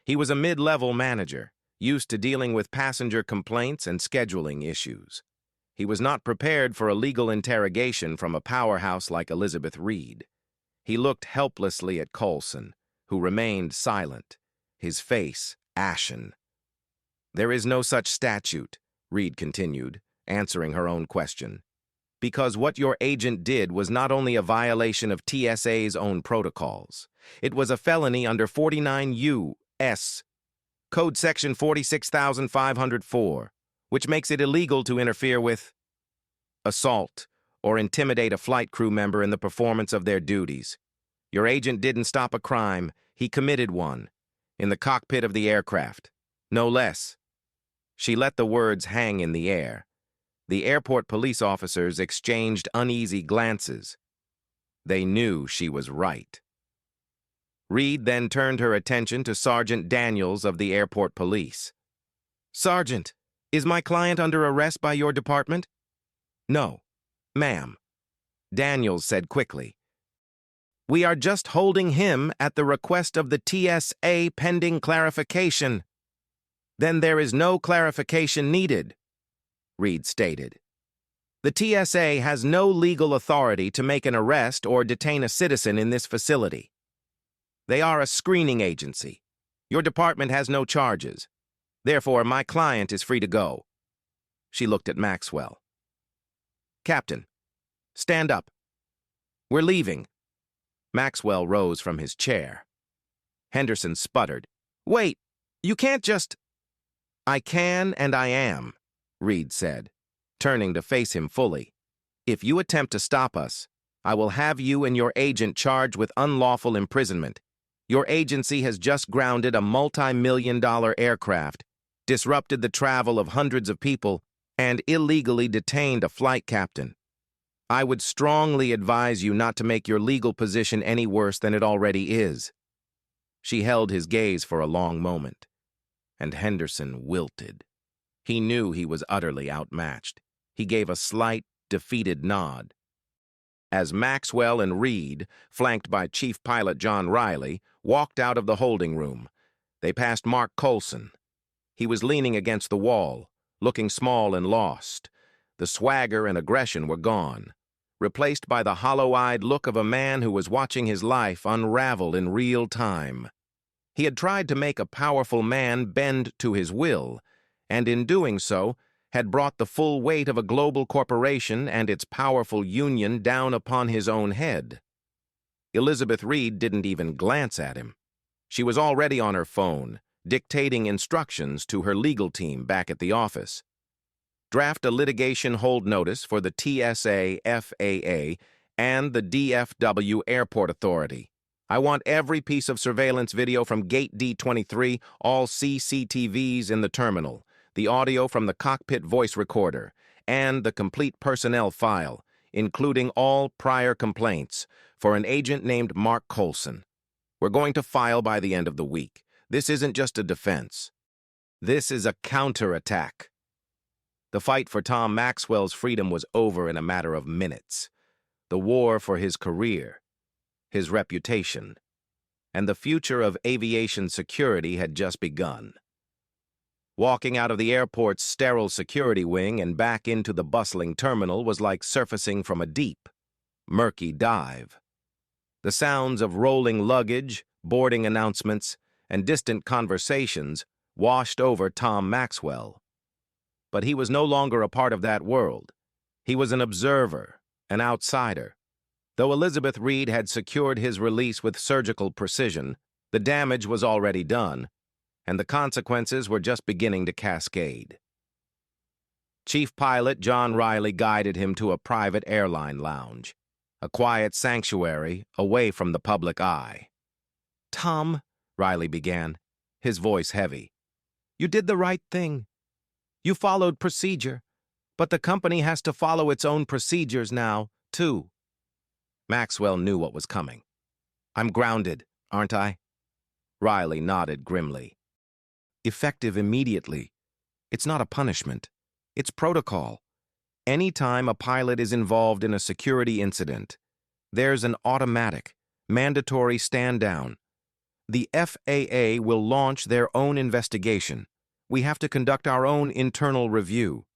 He was a mid-level manager, used to dealing with passenger complaints and scheduling issues. He was not prepared for a legal interrogation from a powerhouse like Elizabeth Reed. He looked helplessly at Coulson, who remained silent, his face ashen. "There is no such statute," Reed continued, answering her own question, "because what your agent did was not only a violation of TSA's own protocols. It was a felony under 49 U.S. Code Section 46,504, which makes it illegal to interfere with, assault, or intimidate a flight crew member in the performance of their duties. Your agent didn't stop a crime, he committed one, in the cockpit of the aircraft, no less." She let the words hang in the air. The airport police officers exchanged uneasy glances. They knew she was right. Reed then turned her attention to Sergeant Daniels of the airport police. "Sergeant, is my client under arrest by your department?" "No, ma'am," Daniels said quickly. "We are just holding him at the request of the TSA pending clarification." "Then there is no clarification needed," Reed stated. "The TSA has no legal authority to make an arrest or detain a citizen in this facility. They are a screening agency. Your department has no charges. Therefore, my client is free to go." She looked at Maxwell. "Captain, stand up. We're leaving." Maxwell rose from his chair. Henderson sputtered. "Wait, you can't just—" "I can and I am," Reed said, turning to face him fully. "If you attempt to stop us, I will have you and your agent charged with unlawful imprisonment. Your agency has just grounded a multi-million-dollar aircraft, disrupted the travel of hundreds of people, and illegally detained a flight captain. I would strongly advise you not to make your legal position any worse than it already is." She held his gaze for a long moment, and Henderson wilted. He knew he was utterly outmatched. He gave a slight, defeated nod. As Maxwell and Reed, flanked by Chief Pilot John Riley, walked out of the holding room, they passed Mark Coulson. He was leaning against the wall, looking small and lost. The swagger and aggression were gone, replaced by the hollow-eyed look of a man who was watching his life unravel in real time. He had tried to make a powerful man bend to his will, and in doing so, had brought the full weight of a global corporation and its powerful union down upon his own head. Elizabeth Reed didn't even glance at him. She was already on her phone, dictating instructions to her legal team back at the office. Draft a litigation hold notice for the TSA, FAA, and the DFW Airport Authority. I want every piece of surveillance video from Gate D23, all CCTVs in the terminal, the audio from the cockpit voice recorder, and the complete personnel file, including all prior complaints, for an agent named Mark Colson. We're going to file by the end of the week. This isn't just a defense. This is a counterattack. The fight for Tom Maxwell's freedom was over in a matter of minutes. The war for his career, his reputation, and the future of aviation security had just begun. Walking out of the airport's sterile security wing and back into the bustling terminal was like surfacing from a deep, murky dive. The sounds of rolling luggage, boarding announcements, and distant conversations washed over Tom Maxwell. But he was no longer a part of that world. He was an observer, an outsider. Though Elizabeth Reed had secured his release with surgical precision, the damage was already done, and the consequences were just beginning to cascade. Chief Pilot John Riley guided him to a private airline lounge, a quiet sanctuary away from the public eye. "Tom," Riley began, his voice heavy, "you did the right thing. You followed procedure, but the company has to follow its own procedures now, too." Maxwell knew what was coming. "I'm grounded, aren't I?" Riley nodded grimly. "Effective immediately. It's not a punishment. It's protocol. Any time a pilot is involved in a security incident, there's an automatic, mandatory stand-down. The FAA will launch their own investigation. We have to conduct our own internal review.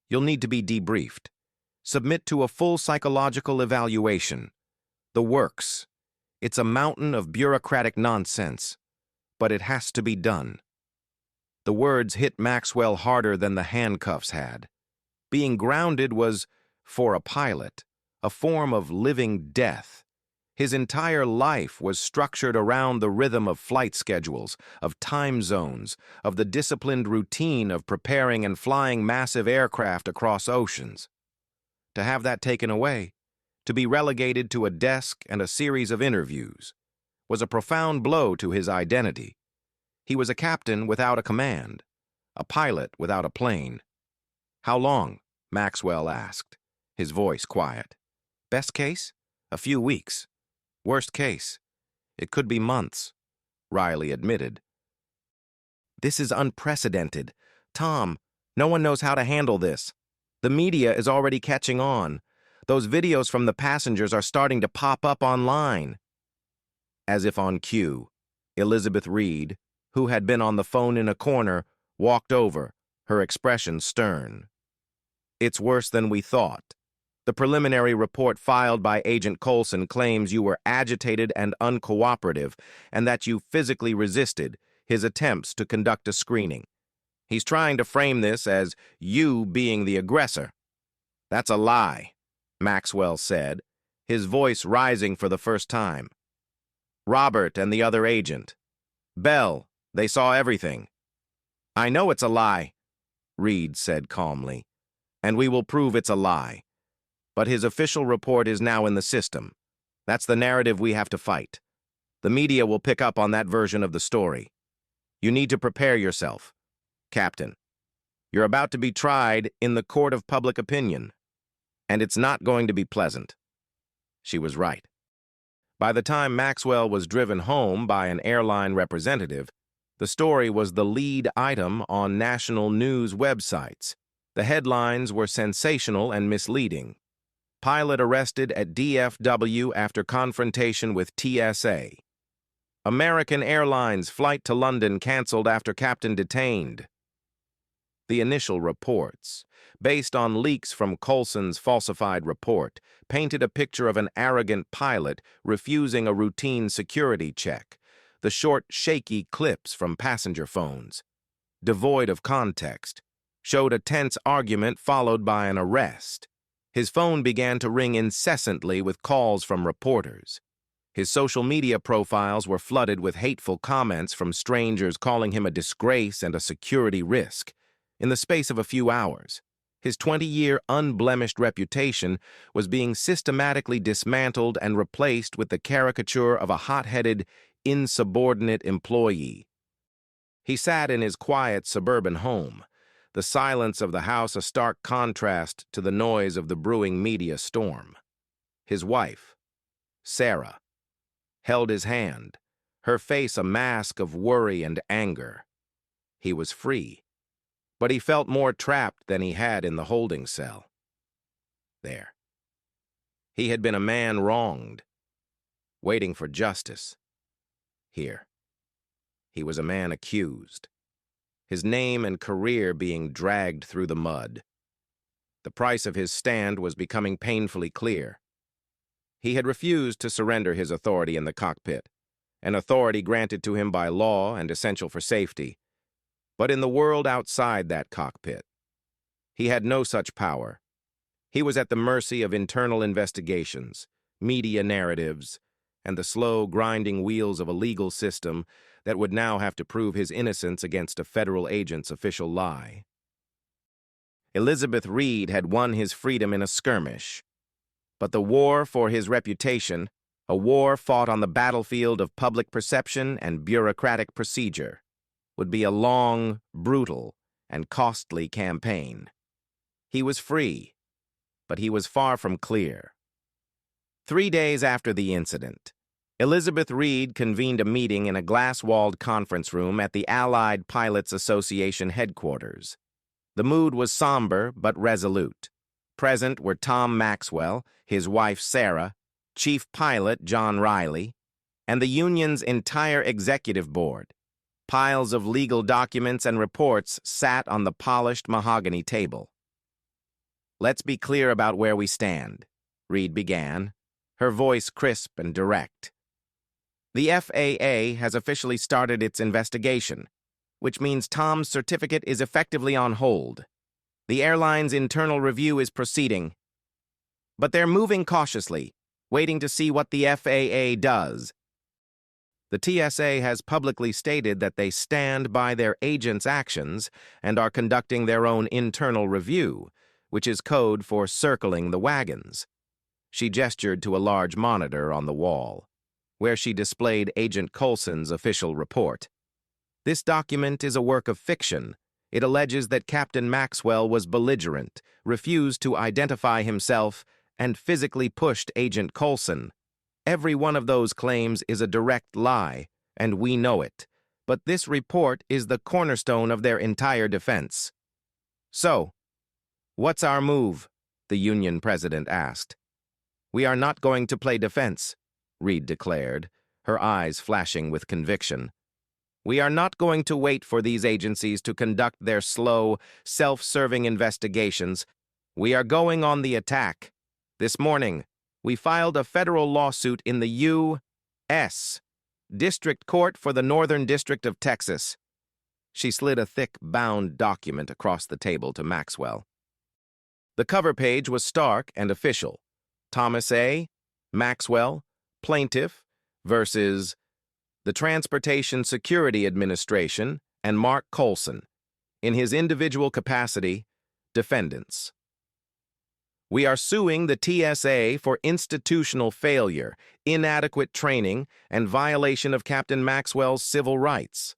You'll need to be debriefed. Submit to a full psychological evaluation. The works. It's a mountain of bureaucratic nonsense, but it has to be done." The words hit Maxwell harder than the handcuffs had. Being grounded was, for a pilot, a form of living death. His entire life was structured around the rhythm of flight schedules, of time zones, of the disciplined routine of preparing and flying massive aircraft across oceans. To have that taken away, to be relegated to a desk and a series of interviews, was a profound blow to his identity. He was a captain without a command, a pilot without a plane. "How long?" Maxwell asked, his voice quiet. "Best case? A few weeks. Worst case? It could be months," Riley admitted. "This is unprecedented. Tom, no one knows how to handle this. The media is already catching on. Those videos from the passengers are starting to pop up online." As if on cue, Elizabeth Reed, who had been on the phone in a corner, walked over, her expression stern. "It's worse than we thought. The preliminary report filed by Agent Colson claims you were agitated and uncooperative, and that you physically resisted his attempts to conduct a screening. He's trying to frame this as you being the aggressor." "That's a lie," Maxwell said, his voice rising for the first time. "Robert and the other agent. Bell, they saw everything." "I know it's a lie," Reed said calmly, "and we will prove it's a lie. But his official report is now in the system. That's the narrative we have to fight. The media will pick up on that version of the story. You need to prepare yourself, Captain. You're about to be tried in the court of public opinion, and it's not going to be pleasant." She was right. By the time Maxwell was driven home by an airline representative, the story was the lead item on national news websites. The headlines were sensational and misleading. Pilot arrested at DFW after confrontation with TSA. American Airlines flight to London canceled after captain detained. The initial reports, based on leaks from Colson's falsified report, painted a picture of an arrogant pilot refusing a routine security check. The short, shaky clips from passenger phones, devoid of context, showed a tense argument followed by an arrest. His phone began to ring incessantly with calls from reporters. His social media profiles were flooded with hateful comments from strangers calling him a disgrace and a security risk. In the space of a few hours, his 20-year unblemished reputation was being systematically dismantled and replaced with the caricature of a hot-headed, insubordinate employee. He sat in his quiet suburban home, the silence of the house a stark contrast to the noise of the brewing media storm. His wife, Sarah, held his hand, her face a mask of worry and anger. He was free, but he felt more trapped than he had in the holding cell. There. He had been a man wronged, waiting for justice. Here. He was a man accused, his name and career being dragged through the mud. The price of his stand was becoming painfully clear. He had refused to surrender his authority in the cockpit, an authority granted to him by law and essential for safety. But in the world outside that cockpit, he had no such power. He was at the mercy of internal investigations, media narratives, and the slow, grinding wheels of a legal system that would now have to prove his innocence against a federal agent's official lie. Elizabeth Reed had won his freedom in a skirmish, but the war for his reputation, a war fought on the battlefield of public perception and bureaucratic procedure, would be a long, brutal, and costly campaign. He was free, but he was far from clear. 3 days after the incident, Elizabeth Reed convened a meeting in a glass-walled conference room at the Allied Pilots Association headquarters. The mood was somber but resolute. Present were Tom Maxwell, his wife Sarah, Chief Pilot John Riley, and the union's entire executive board. Piles of legal documents and reports sat on the polished mahogany table. "Let's be clear about where we stand," Reed began, her voice crisp and direct. "The FAA has officially started its investigation, which means Tom's certificate is effectively on hold. The airline's internal review is proceeding, but they're moving cautiously, waiting to see what the FAA does. The TSA has publicly stated that they stand by their agents' actions and are conducting their own internal review, which is code for circling the wagons." She gestured to a large monitor on the wall, where she displayed Agent Coulson's official report. "This document is a work of fiction. It alleges that Captain Maxwell was belligerent, refused to identify himself, and physically pushed Agent Coulson. Every one of those claims is a direct lie, and we know it. But this report is the cornerstone of their entire defense." "So, what's our move?" the union president asked. "We are not going to play defense," Reed declared, her eyes flashing with conviction. "We are not going to wait for these agencies to conduct their slow, self-serving investigations. We are going on the attack. This morning, we filed a federal lawsuit in the U.S. District Court for the Northern District of Texas." She slid a thick, bound document across the table to Maxwell. The cover page was stark and official. Thomas A. Maxwell, plaintiff, versus the Transportation Security Administration and Mark Coulson, in his individual capacity, defendants. "We are suing the TSA for institutional failure, inadequate training, and violation of Captain Maxwell's civil rights,"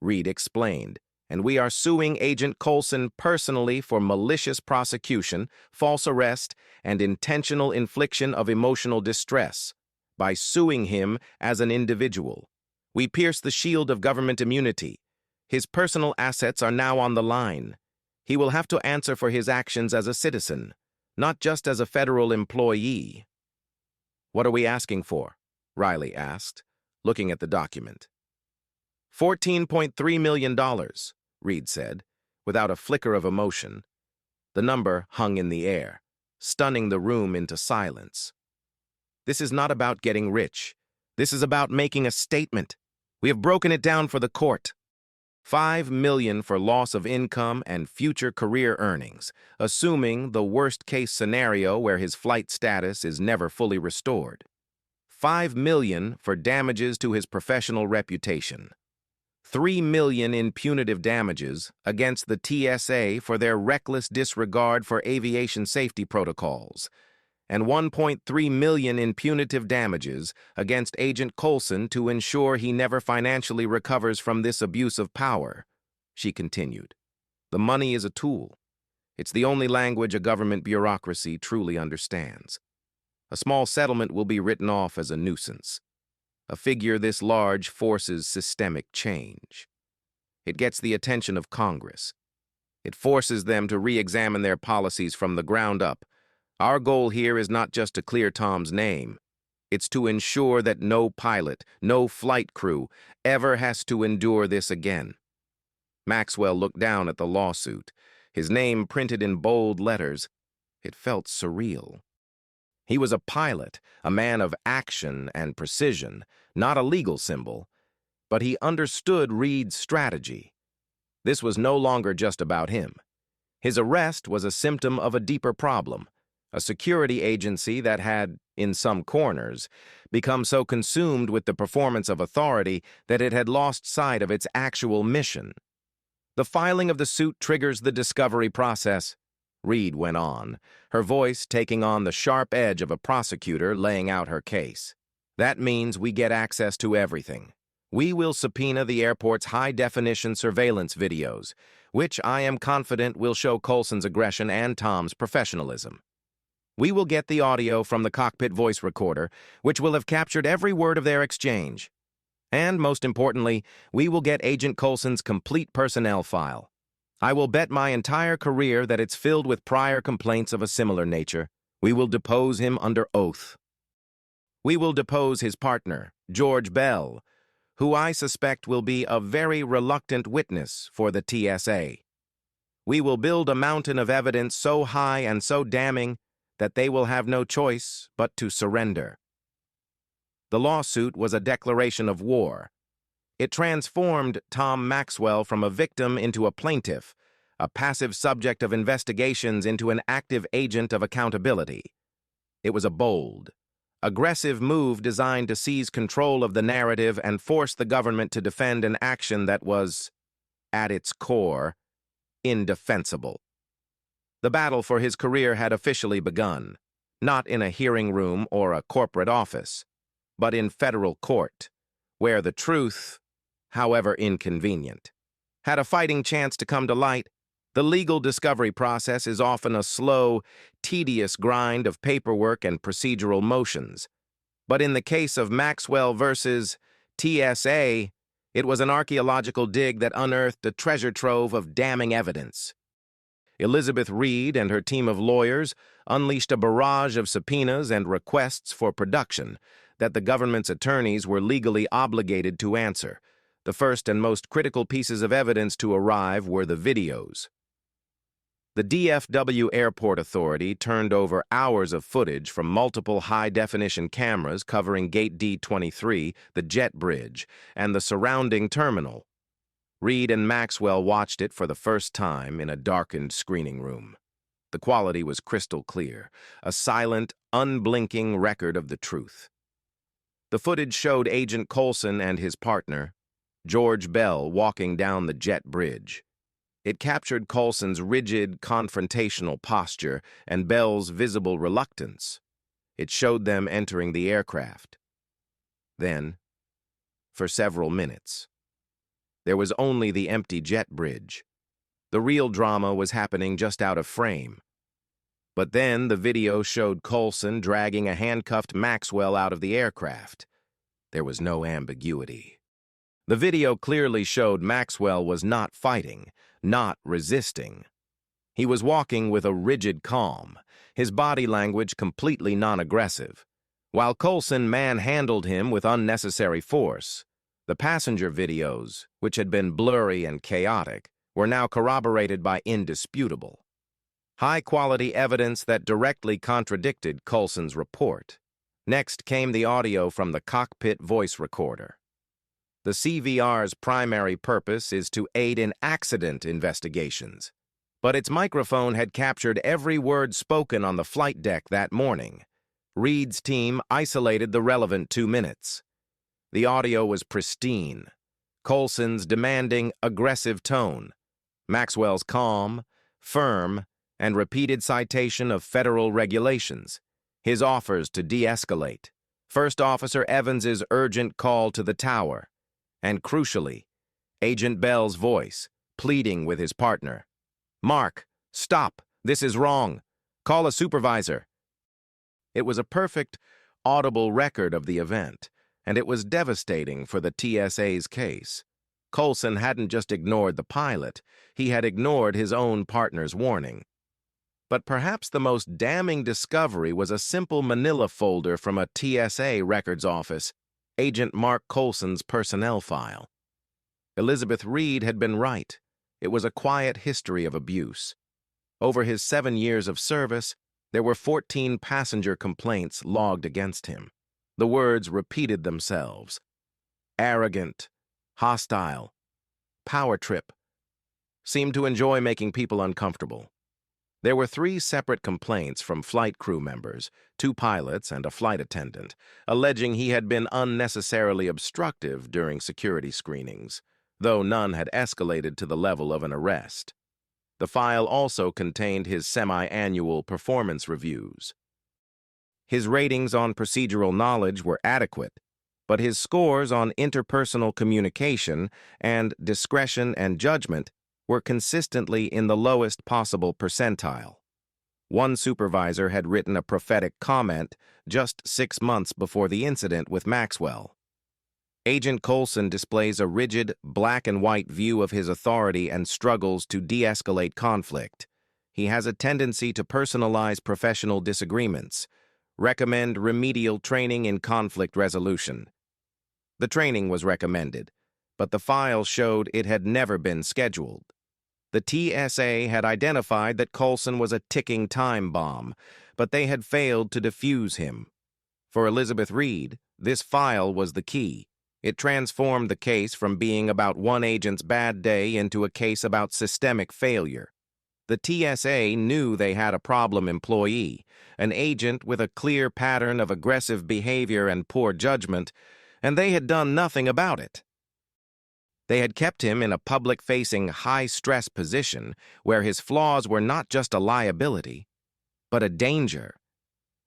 Reed explained, "and we are suing Agent Coulson personally for malicious prosecution, false arrest, and intentional infliction of emotional distress. By suing him as an individual, we pierce the shield of government immunity. His personal assets are now on the line. He will have to answer for his actions as a citizen, not just as a federal employee." "What are we asking for?" Riley asked, looking at the document. $14.3 million, Reed said, without a flicker of emotion. The number hung in the air, stunning the room into silence. "This is not about getting rich. This is about making a statement. We have broken it down for the court. $5 million for loss of income and future career earnings, assuming the worst-case scenario where his flight status is never fully restored. $5 million for damages to his professional reputation, $3 million in punitive damages against the TSA for their reckless disregard for aviation safety protocols, and $1.3 million in punitive damages against Agent Coulson to ensure he never financially recovers from this abuse of power, she continued. The money is a tool. It's the only language a government bureaucracy truly understands. A small settlement will be written off as a nuisance. A figure this large forces systemic change. It gets the attention of Congress. It forces them to re-examine their policies from the ground up. Our goal here is not just to clear Tom's name. It's to ensure that no pilot, no flight crew, ever has to endure this again. Maxwell looked down at the lawsuit, his name printed in bold letters. It felt surreal. He was a pilot, a man of action and precision, not a legal symbol, but he understood Reed's strategy. This was no longer just about him. His arrest was a symptom of a deeper problem. A security agency that had, in some corners, become so consumed with the performance of authority that it had lost sight of its actual mission. The filing of the suit triggers the discovery process, Reed went on, her voice taking on the sharp edge of a prosecutor laying out her case. That means we get access to everything. We will subpoena the airport's high-definition surveillance videos, which I am confident will show Coulson's aggression and Tom's professionalism. We will get the audio from the cockpit voice recorder, which will have captured every word of their exchange. And, most importantly, we will get Agent Coulson's complete personnel file. I will bet my entire career that it's filled with prior complaints of a similar nature. We will depose him under oath. We will depose his partner, George Bell, who I suspect will be a very reluctant witness for the TSA. We will build a mountain of evidence so high and so damning that they will have no choice but to surrender. The lawsuit was a declaration of war. It transformed Tom Maxwell from a victim into a plaintiff, a passive subject of investigations into an active agent of accountability. It was a bold, aggressive move designed to seize control of the narrative and force the government to defend an action that was, at its core, indefensible. The battle for his career had officially begun, not in a hearing room or a corporate office, but in federal court, where the truth, however inconvenient, had a fighting chance to come to light. The legal discovery process is often a slow, tedious grind of paperwork and procedural motions. But in the case of Maxwell versus TSA, it was an archaeological dig that unearthed a treasure trove of damning evidence. Elizabeth Reed and her team of lawyers unleashed a barrage of subpoenas and requests for production that the government's attorneys were legally obligated to answer. The first and most critical pieces of evidence to arrive were the videos. The DFW Airport Authority turned over hours of footage from multiple high-definition cameras covering Gate D23, the jet bridge, and the surrounding terminal. Reed and Maxwell watched it for the first time in a darkened screening room. The quality was crystal clear, a silent, unblinking record of the truth. The footage showed Agent Coulson and his partner, George Bell, walking down the jet bridge. It captured Coulson's rigid, confrontational posture and Bell's visible reluctance. It showed them entering the aircraft. Then, for several minutes, there was only the empty jet bridge. The real drama was happening just out of frame. But then the video showed Coulson dragging a handcuffed Maxwell out of the aircraft. There was no ambiguity. The video clearly showed Maxwell was not fighting, not resisting. He was walking with a rigid calm, his body language completely non-aggressive, while Coulson manhandled him with unnecessary force. The passenger videos, which had been blurry and chaotic, were now corroborated by indisputable, high-quality evidence that directly contradicted Coulson's report. Next came the audio from the cockpit voice recorder. The CVR's primary purpose is to aid in accident investigations, but its microphone had captured every word spoken on the flight deck that morning. Reed's team isolated the relevant 2 minutes. The audio was pristine. Colson's demanding, aggressive tone, Maxwell's calm, firm, and repeated citation of federal regulations, his offers to de-escalate, First Officer Evans's urgent call to the tower, and crucially, Agent Bell's voice, pleading with his partner. "Mark, stop, this is wrong. Call a supervisor." It was a perfect, audible record of the event, and it was devastating for the TSA's case. Colson hadn't just ignored the pilot, he had ignored his own partner's warning. But perhaps the most damning discovery was a simple manila folder from a TSA records office, Agent Mark Colson's personnel file. Elizabeth Reed had been right. It was a quiet history of abuse. Over his 7 years of service, there were 14 passenger complaints logged against him. The words repeated themselves. Arrogant, hostile, power trip. Seemed to enjoy making people uncomfortable. There were 3 separate complaints from flight crew members, 2 pilots and a flight attendant, alleging he had been unnecessarily obstructive during security screenings, though none had escalated to the level of an arrest. The file also contained his semi-annual performance reviews. His ratings on procedural knowledge were adequate, but his scores on interpersonal communication and discretion and judgment were consistently in the lowest possible percentile. One supervisor had written a prophetic comment just 6 months before the incident with Maxwell. Agent Colson displays a rigid, black-and-white view of his authority and struggles to de-escalate conflict. He has a tendency to personalize professional disagreements, recommend remedial training in conflict resolution. The training was recommended, but the file showed it had never been scheduled. The TSA had identified that Colson was a ticking time bomb, but they had failed to defuse him. For Elizabeth Reed, this file was the key. It transformed the case from being about one agent's bad day into a case about systemic failure. The TSA knew they had a problem employee, an agent with a clear pattern of aggressive behavior and poor judgment, and they had done nothing about it. They had kept him in a public-facing, high-stress position where his flaws were not just a liability, but a danger.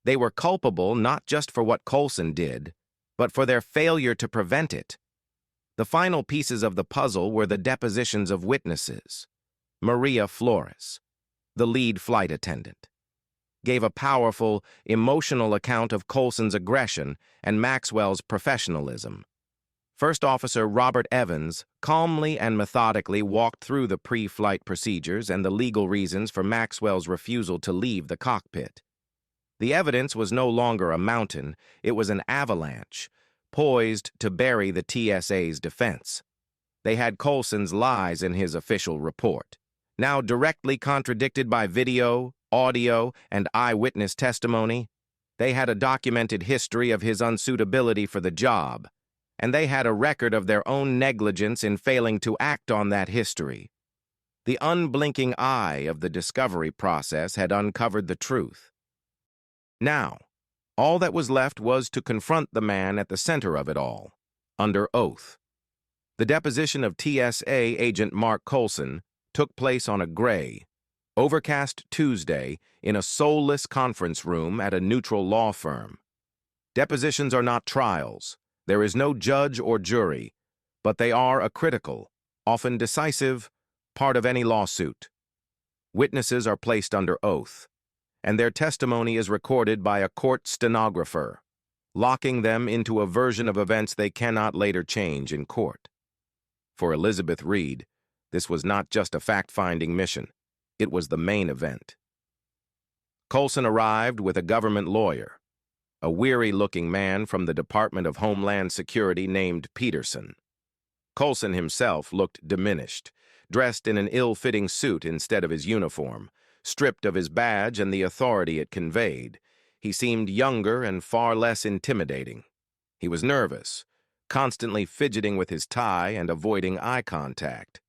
They were culpable not just for what Colson did, but for their failure to prevent it. The final pieces of the puzzle were the depositions of witnesses. Maria Flores, the lead flight attendant, gave a powerful, emotional account of Colson's aggression and Maxwell's professionalism. First Officer Robert Evans calmly and methodically walked through the pre-flight procedures and the legal reasons for Maxwell's refusal to leave the cockpit. The evidence was no longer a mountain, it was an avalanche, poised to bury the TSA's defense. They had Colson's lies in his official report, now directly contradicted by video, audio, and eyewitness testimony. They had a documented history of his unsuitability for the job, and they had a record of their own negligence in failing to act on that history. The unblinking eye of the discovery process had uncovered the truth. Now, all that was left was to confront the man at the center of it all, under oath. The deposition of TSA agent Mark Colson took place on a gray, overcast Tuesday in a soulless conference room at a neutral law firm. Depositions are not trials. There is no judge or jury, but they are a critical, often decisive, part of any lawsuit. Witnesses are placed under oath, and their testimony is recorded by a court stenographer, locking them into a version of events they cannot later change in court. For Elizabeth Reed, this was not just a fact-finding mission. It was the main event. Colson arrived with a government lawyer, a weary-looking man from the Department of Homeland Security named Peterson. Colson himself looked diminished, dressed in an ill-fitting suit instead of his uniform, stripped of his badge and the authority it conveyed. He seemed younger and far less intimidating. He was nervous, constantly fidgeting with his tie and avoiding eye contact.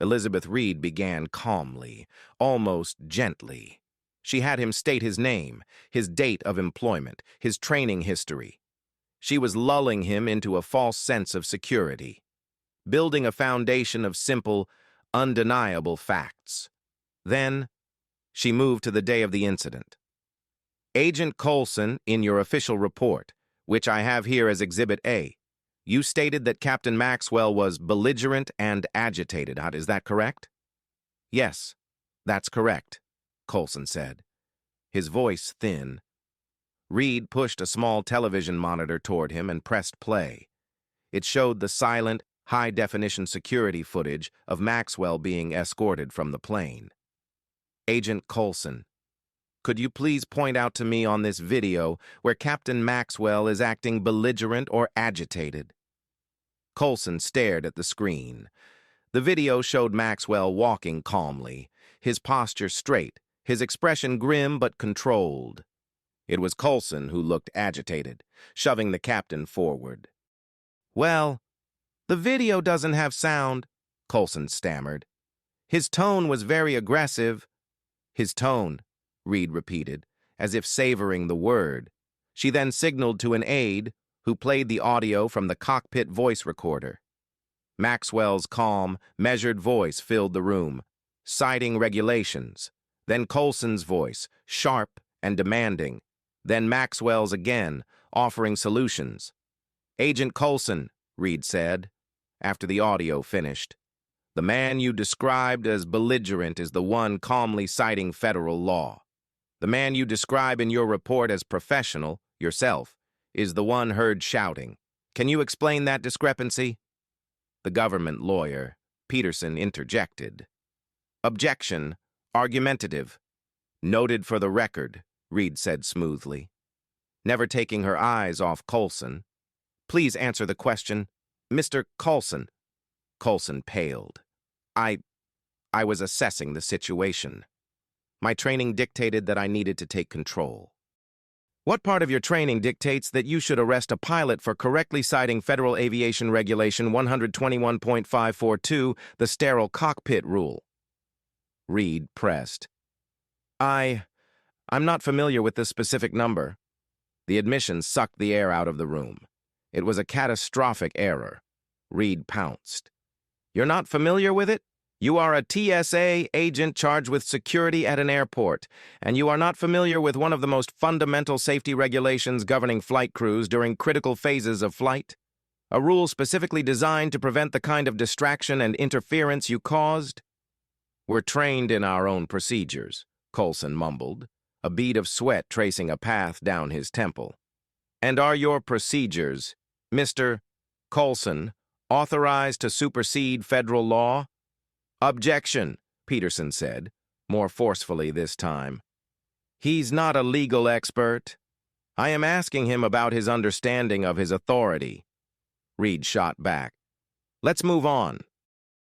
Elizabeth Reed began calmly, almost gently. She had him state his name, his date of employment, his training history. She was lulling him into a false sense of security, building a foundation of simple, undeniable facts. Then, she moved to the day of the incident. Agent Coulson, in your official report, which I have here as Exhibit A, you stated that Captain Maxwell was belligerent and agitated. Is that correct? Yes, that's correct, Coulson said, his voice thin. Reed pushed a small television monitor toward him and pressed play. It showed the silent, high-definition security footage of Maxwell being escorted from the plane. Agent Coulson, could you please point out to me on this video where Captain Maxwell is acting belligerent or agitated? Coulson stared at the screen. The video showed Maxwell walking calmly, his posture straight, his expression grim but controlled. It was Coulson who looked agitated, shoving the captain forward. Well, the video doesn't have sound, Coulson stammered. His tone was very aggressive. His tone, Reed repeated, as if savoring the word. She then signaled to an aide, who played the audio from the cockpit voice recorder. Maxwell's calm, measured voice filled the room, citing regulations. Then Coulson's voice, sharp and demanding. Then Maxwell's again, offering solutions. Agent Coulson, Reed said, after the audio finished. The man you described as belligerent is the one calmly citing federal law. The man you describe in your report as professional, yourself, is the one heard shouting. Can you explain that discrepancy? The government lawyer, Peterson, interjected. Objection, argumentative. Noted for the record, Reed said smoothly, never taking her eyes off Coulson. Please answer the question. Mr. Coulson. Coulson paled. I was assessing the situation. My training dictated that I needed to take control. What part of your training dictates that you should arrest a pilot for correctly citing Federal Aviation Regulation 121.542, the sterile cockpit rule? Reed pressed. I'm not familiar with this specific number. The admission sucked the air out of the room. It was a catastrophic error. Reed pounced. You're not familiar with it? You are a TSA agent charged with security at an airport, and you are not familiar with one of the most fundamental safety regulations governing flight crews during critical phases of flight? A rule specifically designed to prevent the kind of distraction and interference you caused? We're trained in our own procedures, Coulson mumbled, a bead of sweat tracing a path down his temple. And are your procedures, Mr. Coulson, authorized to supersede federal law? Objection, Peterson said, more forcefully this time. He's not a legal expert. I am asking him about his understanding of his authority. Reed shot back. Let's move on.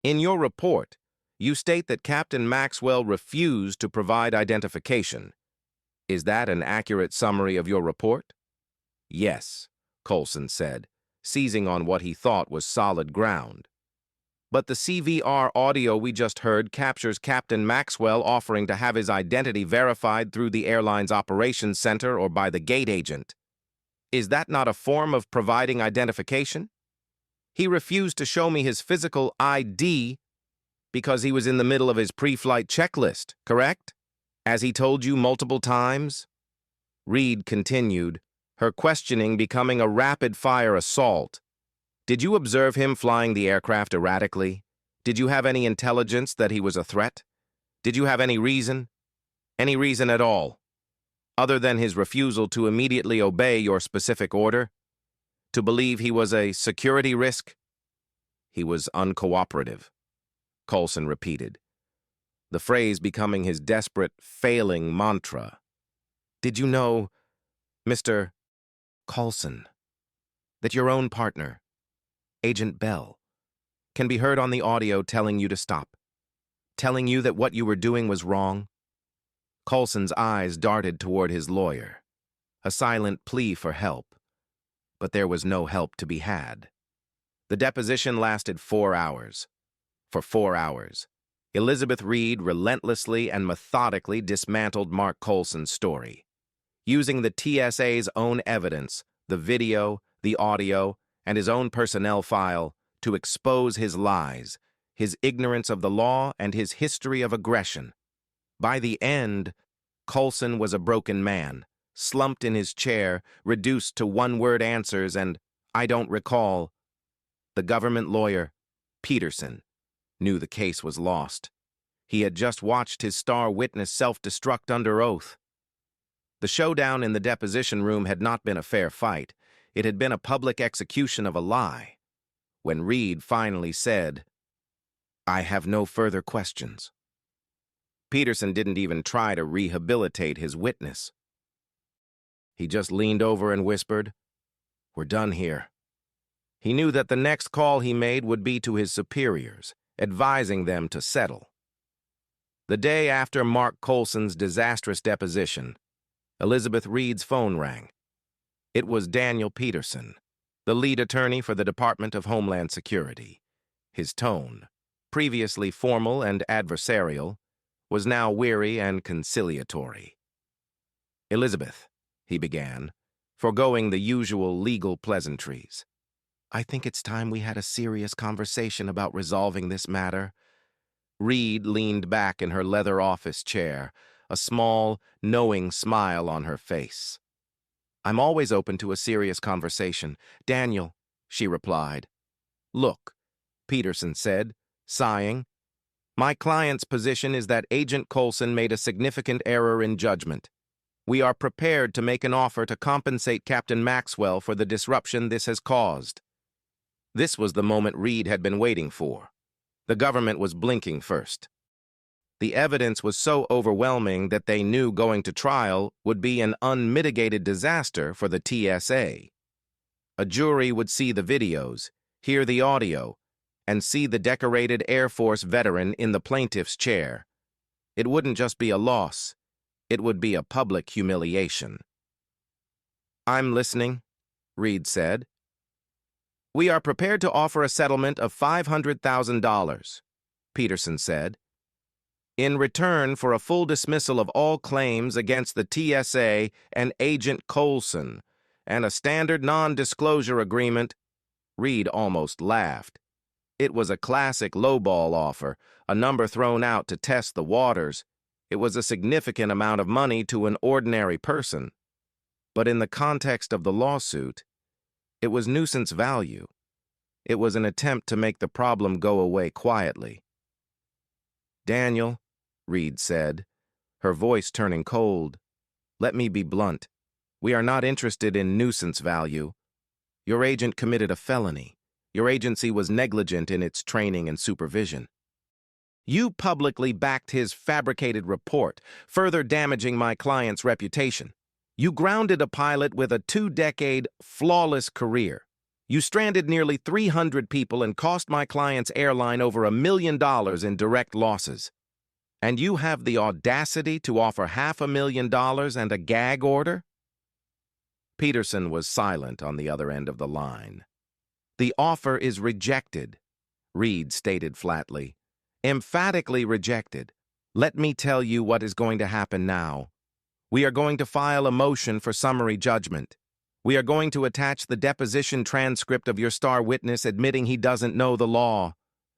In your report, you state that Captain Maxwell refused to provide identification. Is that an accurate summary of your report? Yes, Coulson said, seizing on what he thought was solid ground. But the CVR audio we just heard captures Captain Maxwell offering to have his identity verified through the airline's operations center or by the gate agent. Is that not a form of providing identification? He refused to show me his physical ID because he was in the middle of his pre-flight checklist, correct? As he told you multiple times? Reed continued, her questioning becoming a rapid-fire assault. Did you observe him flying the aircraft erratically? Did you have any intelligence that he was a threat? Did you have any reason? Any reason at all? Other than his refusal to immediately obey your specific order? To believe he was a security risk? He was uncooperative, Coulson repeated, the phrase becoming his desperate, failing mantra. Did you know, Mr. Coulson, that your own partner, Agent Bell, can be heard on the audio telling you to stop, telling you that what you were doing was wrong? Coulson's eyes darted toward his lawyer, a silent plea for help, but there was no help to be had. The deposition lasted 4 hours. For 4 hours, Elizabeth Reed relentlessly and methodically dismantled Mark Colson's story, using the TSA's own evidence, the video, the audio, and his own personnel file to expose his lies, his ignorance of the law, and his history of aggression. By the end, Colson was a broken man, slumped in his chair, reduced to one-word answers and, "I don't recall." The government lawyer, Peterson, knew the case was lost. He had just watched his star witness self-destruct under oath. The showdown in the deposition room had not been a fair fight. It had been a public execution of a lie. When Reed finally said, "I have no further questions," Peterson didn't even try to rehabilitate his witness. He just leaned over and whispered, "We're done here." He knew that the next call he made would be to his superiors, advising them to settle. The day after Mark Colson's disastrous deposition, Elizabeth Reed's phone rang. It was Daniel Peterson, the lead attorney for the Department of Homeland Security. His tone, previously formal and adversarial, was now weary and conciliatory. "Elizabeth," he began, foregoing the usual legal pleasantries, "I think it's time we had a serious conversation about resolving this matter." Reed leaned back in her leather office chair, a small, knowing smile on her face. "I'm always open to a serious conversation, Daniel," she replied. "Look," Peterson said, sighing, "my client's position is that Agent Colson made a significant error in judgment. We are prepared to make an offer to compensate Captain Maxwell for the disruption this has caused." This was the moment Reed had been waiting for. The government was blinking first. The evidence was so overwhelming that they knew going to trial would be an unmitigated disaster for the TSA. A jury would see the videos, hear the audio, and see the decorated Air Force veteran in the plaintiff's chair. It wouldn't just be a loss, it would be a public humiliation. "I'm listening," Reed said. "We are prepared to offer a settlement of $500,000, Peterson said, "in return for a full dismissal of all claims against the TSA and Agent Colson, and a standard non-disclosure agreement." Reed almost laughed. It was a classic lowball offer, a number thrown out to test the waters. It was a significant amount of money to an ordinary person. But in the context of the lawsuit, it was nuisance value. It was an attempt to make the problem go away quietly. "Daniel," Reed said, her voice turning cold, "let me be blunt. We are not interested in nuisance value. Your agent committed a felony. Your agency was negligent in its training and supervision. You publicly backed his fabricated report, further damaging my client's reputation. You grounded a pilot with a 2-decade, flawless career. You stranded nearly 300 people and cost my client's airline over $1 million in direct losses. And you have the audacity to offer $500,000 and a gag order?" Peterson was silent on the other end of the line. "The offer is rejected," Reed stated flatly. "Emphatically rejected. Let me tell you what is going to happen now. We are going to file a motion for summary judgment. We are going to attach the deposition transcript of your star witness admitting he doesn't know the law.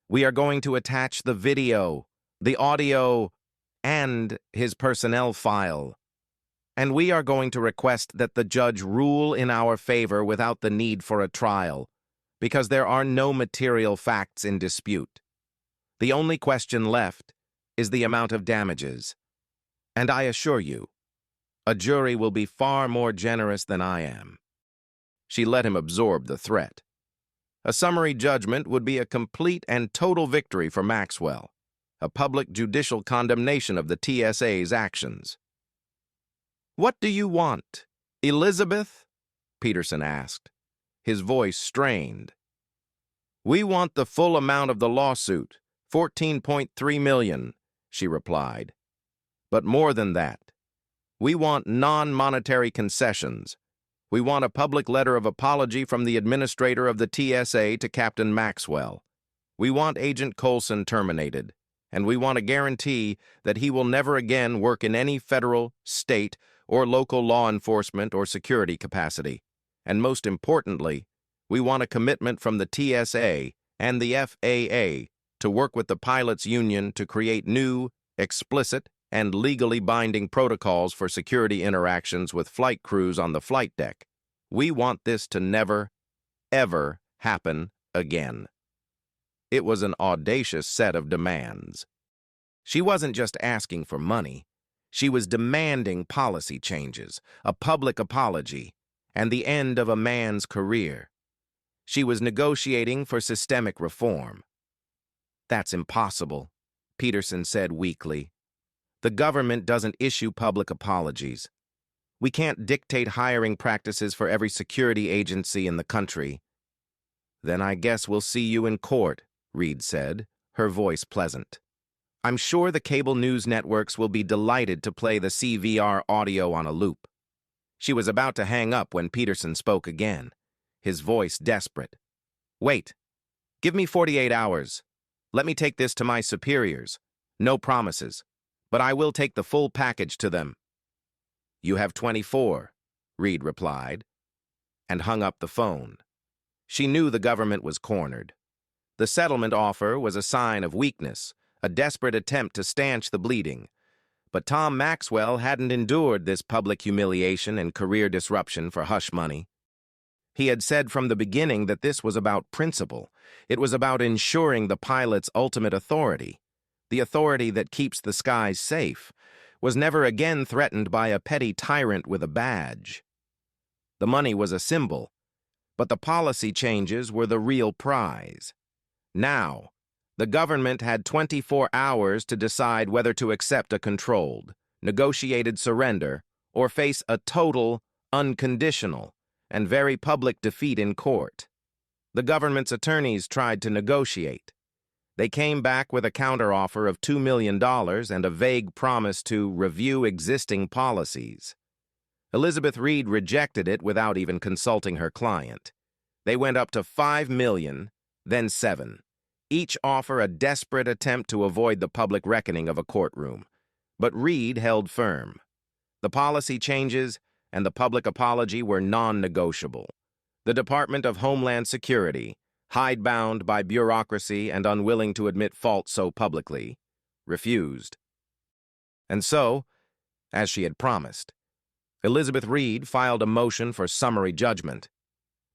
We are going to attach the video, the audio, and his personnel file. And we are going to request that the judge rule in our favor without the need for a trial, because there are no material facts in dispute. The only question left is the amount of damages. And I assure you, a jury will be far more generous than I am." She let him absorb the threat. A summary judgment would be a complete and total victory for Maxwell, a public judicial condemnation of the TSA's actions. "What do you want, Elizabeth?" Peterson asked, his voice strained. "We want the full amount of the lawsuit, $14.3 million, she replied. "But more than that. We want non-monetary concessions. We want a public letter of apology from the administrator of the TSA to Captain Maxwell. We want Agent Colson terminated. and we want to guarantee that he will never again work in any federal, state, or local law enforcement or security capacity. And most importantly, we want a commitment from the TSA and the FAA to work with the pilots' union to create new, explicit, and legally binding protocols for security interactions with flight crews on the flight deck. We want this to never, ever happen again. It was an audacious set of demands. She wasn't just asking for money. She was demanding policy changes, a public apology, and the end of a man's career. She was negotiating for systemic reform. "That's impossible," Peterson said weakly. "The government doesn't issue public apologies. We can't dictate hiring practices for every security agency in the country." "Then I guess we'll see you in court," Reed said, her voice pleasant. "I'm sure the cable news networks will be delighted to play the CVR audio on a loop." She was about to hang up when Peterson spoke again, his voice desperate. "Wait. Give me 48 hours. Let me take this to my superiors. No promises, but I will take the full package to them." "You have 24, Reed replied, and hung up the phone. She knew the government was cornered. The settlement offer was a sign of weakness, a desperate attempt to stanch the bleeding. But Tom Maxwell hadn't endured this public humiliation and career disruption for hush money. He had said from the beginning that this was about principle. It was about ensuring the pilot's ultimate authority. The authority that keeps the skies safe was never again threatened by a petty tyrant with a badge. The money was a symbol, but the policy changes were the real prize. Now, the government had 24 hours to decide whether to accept a controlled, negotiated surrender or face a total, unconditional, and very public defeat in court. The government's attorneys tried to negotiate. They came back with a counteroffer of $2 million and a vague promise to review existing policies. Elizabeth Reed rejected it without even consulting her client. They went up to $5 million, then $7 million. Each offer a desperate attempt to avoid the public reckoning of a courtroom. But Reed held firm. The policy changes and the public apology were non-negotiable. The Department of Homeland Security, hidebound by bureaucracy and unwilling to admit fault so publicly, refused. And so, as she had promised, Elizabeth Reed filed a motion for summary judgment.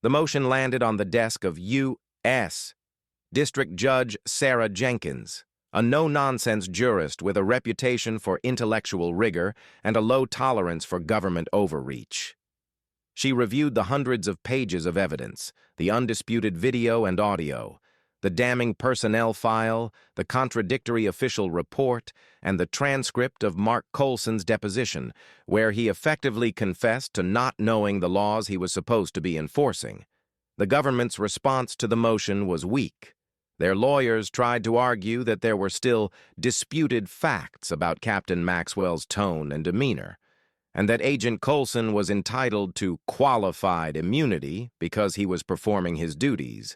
The motion landed on the desk of U.S. District Judge Sarah Jenkins, a no-nonsense jurist with a reputation for intellectual rigor and a low tolerance for government overreach. She reviewed the hundreds of pages of evidence, the undisputed video and audio, the damning personnel file, the contradictory official report, and the transcript of Mark Colson's deposition, where he effectively confessed to not knowing the laws he was supposed to be enforcing. The government's response to the motion was weak. Their lawyers tried to argue that there were still disputed facts about Captain Maxwell's tone and demeanor, and that Agent Colson was entitled to qualified immunity because he was performing his duties.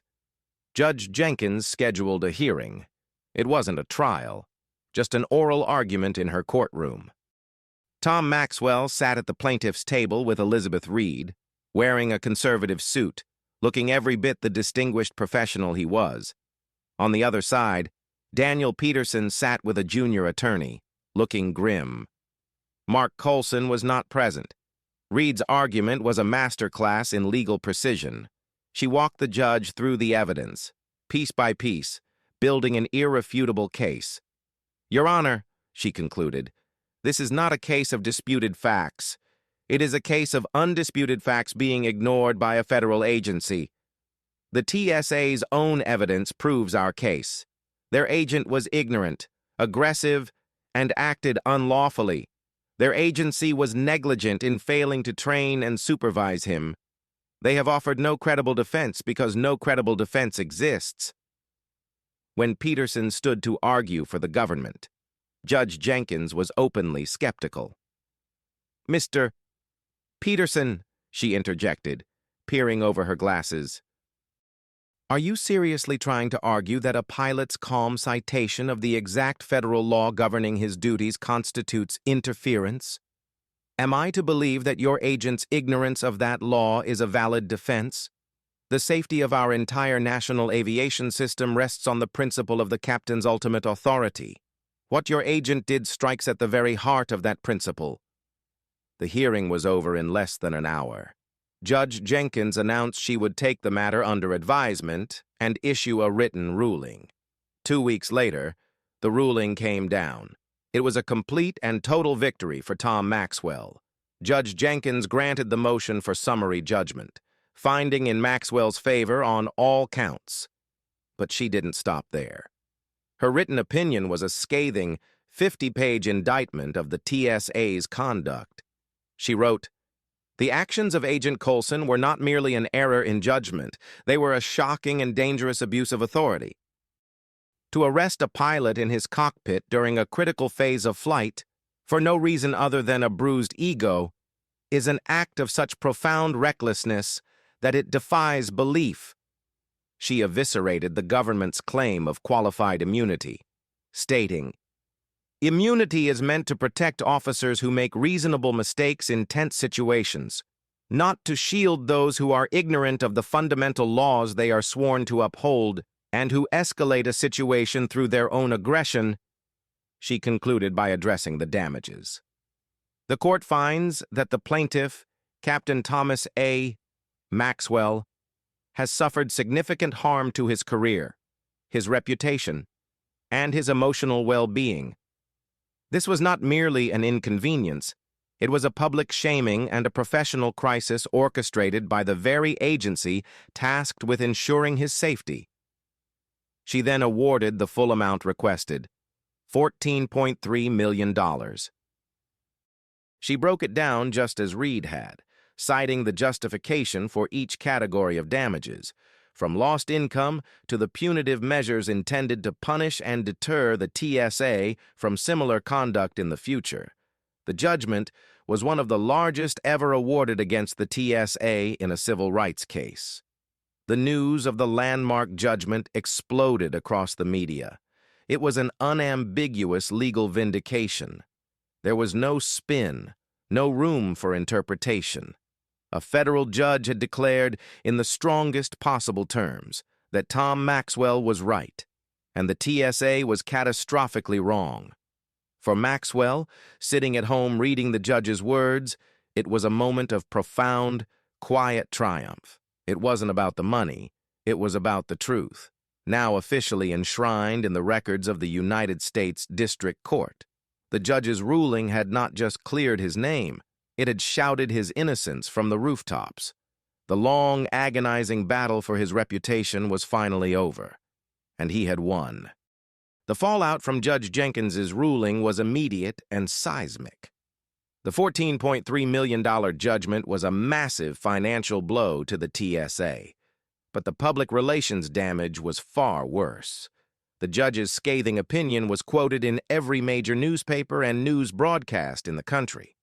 Judge Jenkins scheduled a hearing. It wasn't a trial, just an oral argument in her courtroom. Tom Maxwell sat at the plaintiff's table with Elizabeth Reed, wearing a conservative suit, looking every bit the distinguished professional he was. On the other side, Daniel Peterson sat with a junior attorney, looking grim. Mark Colson was not present. Reed's argument was a masterclass in legal precision. She walked the judge through the evidence, piece by piece, building an irrefutable case. "Your Honor," she concluded, "this is not a case of disputed facts. It is a case of undisputed facts being ignored by a federal agency. The TSA's own evidence proves our case. Their agent was ignorant, aggressive, and acted unlawfully. Their agency was negligent in failing to train and supervise him. They have offered no credible defense because no credible defense exists." When Peterson stood to argue for the government, Judge Jenkins was openly skeptical. "Mr. Peterson," she interjected, peering over her glasses. Are you seriously trying to argue that a pilot's calm citation of the exact federal law governing his duties constitutes interference? Am I to believe that your agent's ignorance of that law is a valid defense? The safety of our entire national aviation system rests on the principle of the captain's ultimate authority. What your agent did strikes at the very heart of that principle. The hearing was over in less than an hour. Judge Jenkins announced she would take the matter under advisement and issue a written ruling. 2 weeks later, the ruling came down. It was a complete and total victory for Tom Maxwell. Judge Jenkins granted the motion for summary judgment, finding in Maxwell's favor on all counts. But she didn't stop there. Her written opinion was a scathing 50-page indictment of the TSA's conduct. She wrote, "The actions of Agent Coulson were not merely an error in judgment, they were a shocking and dangerous abuse of authority. To arrest a pilot in his cockpit during a critical phase of flight, for no reason other than a bruised ego, is an act of such profound recklessness that it defies belief." She eviscerated the government's claim of qualified immunity, stating, "Immunity is meant to protect officers who make reasonable mistakes in tense situations, not to shield those who are ignorant of the fundamental laws they are sworn to uphold and who escalate a situation through their own aggression." She concluded by addressing the damages. The court finds that the plaintiff, Captain Thomas A. Maxwell, has suffered significant harm to his career, his reputation, and his emotional well-being. This was not merely an inconvenience, it was a public shaming and a professional crisis orchestrated by the very agency tasked with ensuring his safety. She then awarded the full amount requested, $14.3 million. She broke it down just as Reed had, citing the justification for each category of damages, from lost income to the punitive measures intended to punish and deter the TSA from similar conduct in the future. The judgment was one of the largest ever awarded against the TSA in a civil rights case. The news of the landmark judgment exploded across the media. It was an unambiguous legal vindication. There was no spin, no room for interpretation. A federal judge had declared, in the strongest possible terms, that Tom Maxwell was right, and the TSA was catastrophically wrong. For Maxwell, sitting at home reading the judge's words, it was a moment of profound, quiet triumph. It wasn't about the money, it was about the truth, now officially enshrined in the records of the United States District Court. The judge's ruling had not just cleared his name, it had shouted his innocence from the rooftops. The long, agonizing battle for his reputation was finally over, and he had won. The fallout from Judge Jenkins's ruling was immediate and seismic. The $14.3 million judgment was a massive financial blow to the TSA, but the public relations damage was far worse. The judge's scathing opinion was quoted in every major newspaper and news broadcast in the country.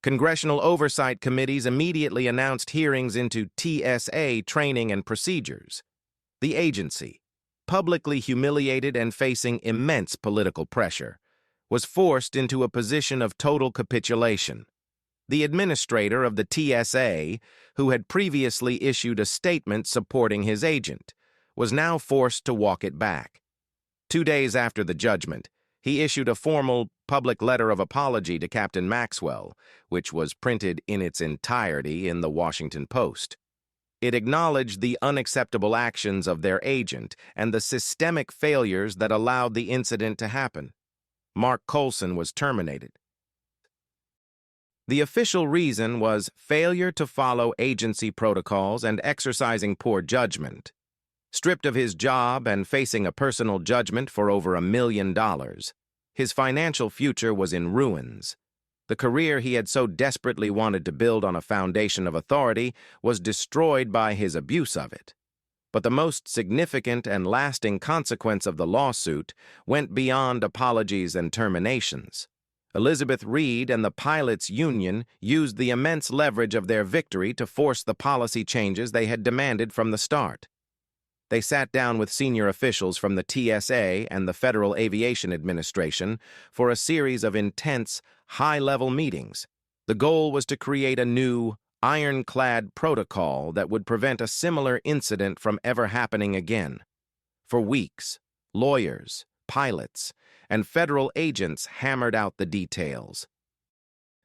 Congressional oversight committees immediately announced hearings into TSA training and procedures. The agency, publicly humiliated and facing immense political pressure, was forced into a position of total capitulation. The administrator of the TSA, who had previously issued a statement supporting his agent, was now forced to walk it back. 2 days after the judgment, he issued a formal public letter of apology to Captain Maxwell, which was printed in its entirety in the Washington Post. It acknowledged the unacceptable actions of their agent and the systemic failures that allowed the incident to happen. Mark Coulson was terminated. The official reason was failure to follow agency protocols and exercising poor judgment. Stripped of his job and facing a personal judgment for over $1 million, his financial future was in ruins. The career he had so desperately wanted to build on a foundation of authority was destroyed by his abuse of it. But the most significant and lasting consequence of the lawsuit went beyond apologies and terminations. Elizabeth Reed and the pilots' union used the immense leverage of their victory to force the policy changes they had demanded from the start. They sat down with senior officials from the TSA and the Federal Aviation Administration for a series of intense, high-level meetings. The goal was to create a new, ironclad protocol that would prevent a similar incident from ever happening again. For weeks, lawyers, pilots, and federal agents hammered out the details.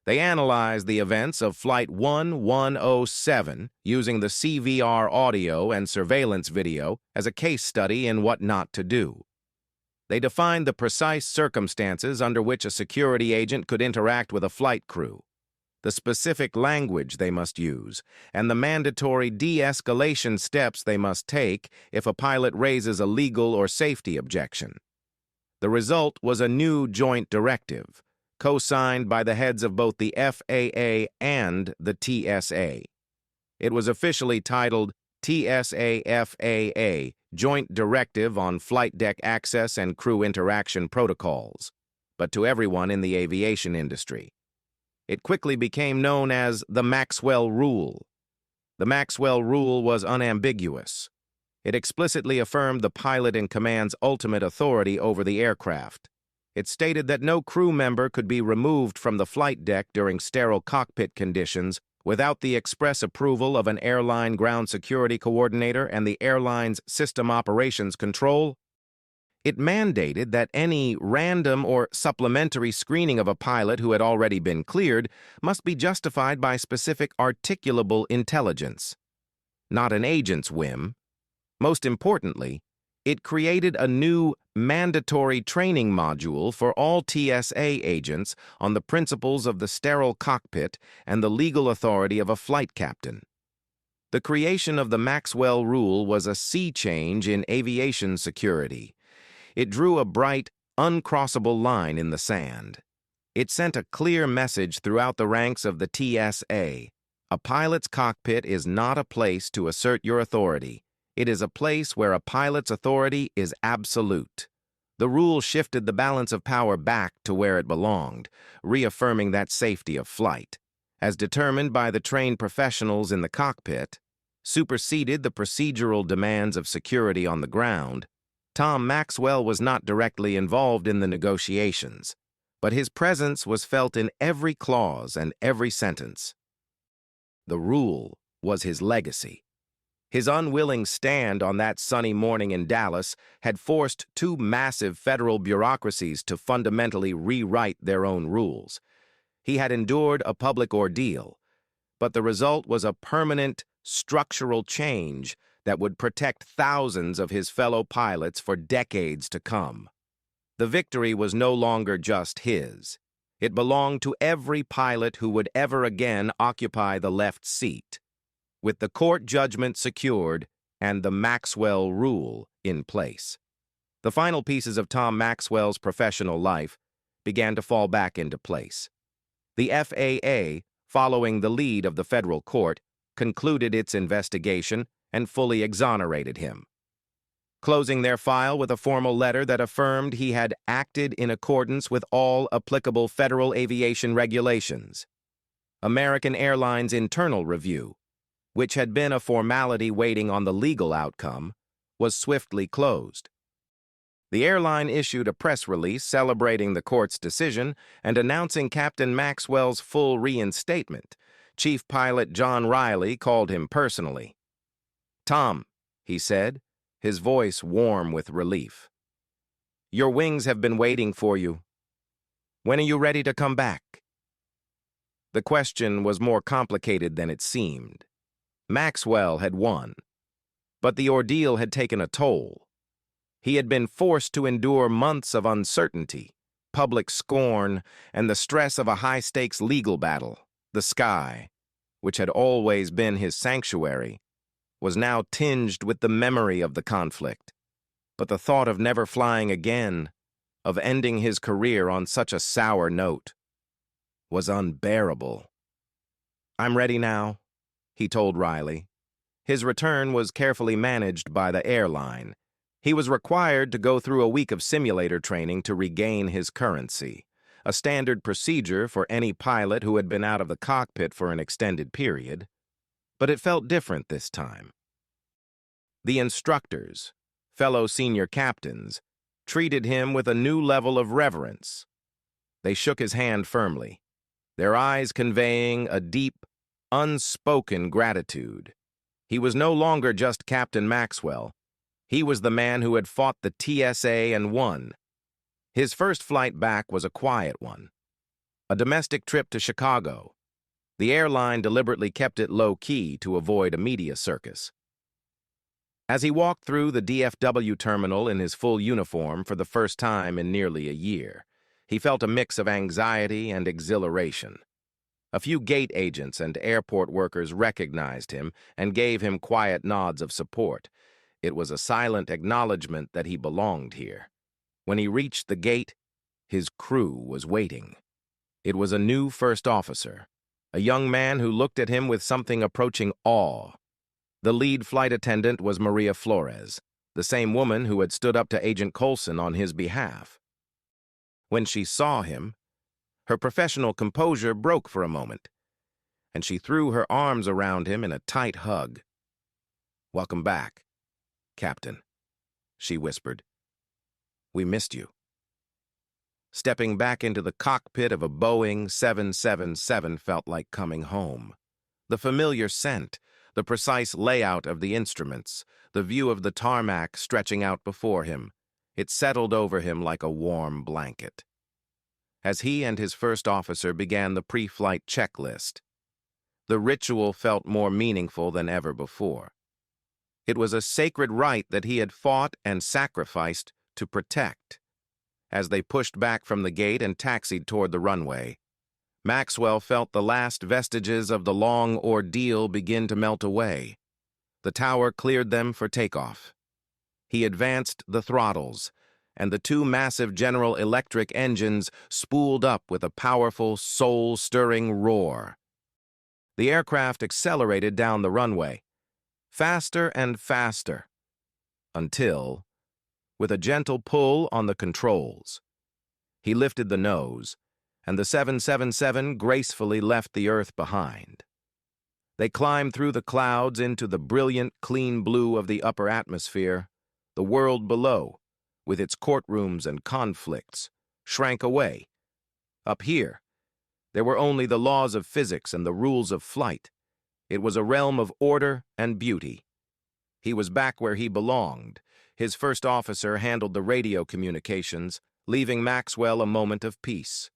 They analyzed the events of Flight 1107 using the CVR audio and surveillance video as a case study in what not to do. They defined the precise circumstances under which a security agent could interact with a flight crew, the specific language they must use, and the mandatory de-escalation steps they must take if a pilot raises a legal or safety objection. The result was a new joint directive, co-signed by the heads of both the FAA and the TSA. It was officially titled TSA-FAA Joint Directive on Flight Deck Access and Crew Interaction Protocols, but to everyone in the aviation industry. It quickly became known as the Maxwell Rule. The Maxwell Rule was unambiguous. It explicitly affirmed the pilot in command's ultimate authority over the aircraft. It stated that no crew member could be removed from the flight deck during sterile cockpit conditions without the express approval of an airline ground security coordinator and the airline's system operations control. It mandated that any random or supplementary screening of a pilot who had already been cleared must be justified by specific articulable intelligence, not an agent's whim. Most importantly, it created a new mandatory training module for all TSA agents on the principles of the sterile cockpit and the legal authority of a flight captain. The creation of the Maxwell Rule was a sea change in aviation security. It drew a bright, uncrossable line in the sand. It sent a clear message throughout the ranks of the TSA. A pilot's cockpit is not a place to assert your authority. It is a place where a pilot's authority is absolute. The rule shifted the balance of power back to where it belonged, reaffirming that safety of flight, as determined by the trained professionals in the cockpit, superseded the procedural demands of security on the ground. Tom Maxwell was not directly involved in the negotiations, but his presence was felt in every clause and every sentence. The rule was his legacy. His unwilling stand on that sunny morning in Dallas had forced two massive federal bureaucracies to fundamentally rewrite their own rules. He had endured a public ordeal, but the result was a permanent, structural change that would protect thousands of his fellow pilots for decades to come. The victory was no longer just his. It belonged to every pilot who would ever again occupy the left seat. With the court judgment secured and the Maxwell Rule in place, the final pieces of Tom Maxwell's professional life began to fall back into place. The FAA, following the lead of the federal court, concluded its investigation and fully exonerated him, closing their file with a formal letter that affirmed he had acted in accordance with all applicable federal aviation regulations. American Airlines' internal review, which had been a formality waiting on the legal outcome, was swiftly closed. The airline issued a press release celebrating the court's decision and announcing Captain Maxwell's full reinstatement. Chief Pilot John Riley called him personally. "Tom," he said, his voice warm with relief. "Your wings have been waiting for you. When are you ready to come back?" The question was more complicated than it seemed. Maxwell had won, but the ordeal had taken a toll. He had been forced to endure months of uncertainty, public scorn, and the stress of a high-stakes legal battle. The sky, which had always been his sanctuary, was now tinged with the memory of the conflict. But the thought of never flying again, of ending his career on such a sour note, was unbearable. "I'm ready now," he told Riley. His return was carefully managed by the airline. He was required to go through a week of simulator training to regain his currency, a standard procedure for any pilot who had been out of the cockpit for an extended period. But it felt different this time. The instructors, fellow senior captains, treated him with a new level of reverence. They shook his hand firmly, their eyes conveying a deep, unspoken gratitude. He was no longer just Captain Maxwell. He was the man who had fought the TSA and won. His first flight back was a quiet one, a domestic trip to Chicago. The airline deliberately kept it low-key to avoid a media circus. As he walked through the DFW terminal in his full uniform for the first time in nearly a year, he felt a mix of anxiety and exhilaration. A few gate agents and airport workers recognized him and gave him quiet nods of support. It was a silent acknowledgement that he belonged here. When he reached the gate, his crew was waiting. It was a new first officer, a young man who looked at him with something approaching awe. The lead flight attendant was Maria Flores, the same woman who had stood up to Agent Coulson on his behalf. When she saw him, her professional composure broke for a moment, and she threw her arms around him in a tight hug. "Welcome back, Captain," she whispered. "We missed you." Stepping back into the cockpit of a Boeing 777 felt like coming home. The familiar scent, the precise layout of the instruments, the view of the tarmac stretching out before him, it settled over him like a warm blanket. As he and his first officer began the pre-flight checklist, the ritual felt more meaningful than ever before. It was a sacred rite that he had fought and sacrificed to protect. As they pushed back from the gate and taxied toward the runway, Maxwell felt the last vestiges of the long ordeal begin to melt away. The tower cleared them for takeoff. He advanced the throttles, and the two massive General Electric engines spooled up with a powerful, soul-stirring roar. The aircraft accelerated down the runway, faster and faster, until, with a gentle pull on the controls, he lifted the nose, and the 777 gracefully left the Earth behind. They climbed through the clouds into the brilliant, clean blue of the upper atmosphere. The world below, with its courtrooms and conflicts, shrank away. Up here, there were only the laws of physics and the rules of flight. It was a realm of order and beauty. He was back where he belonged. His first officer handled the radio communications, leaving Maxwell a moment of peace.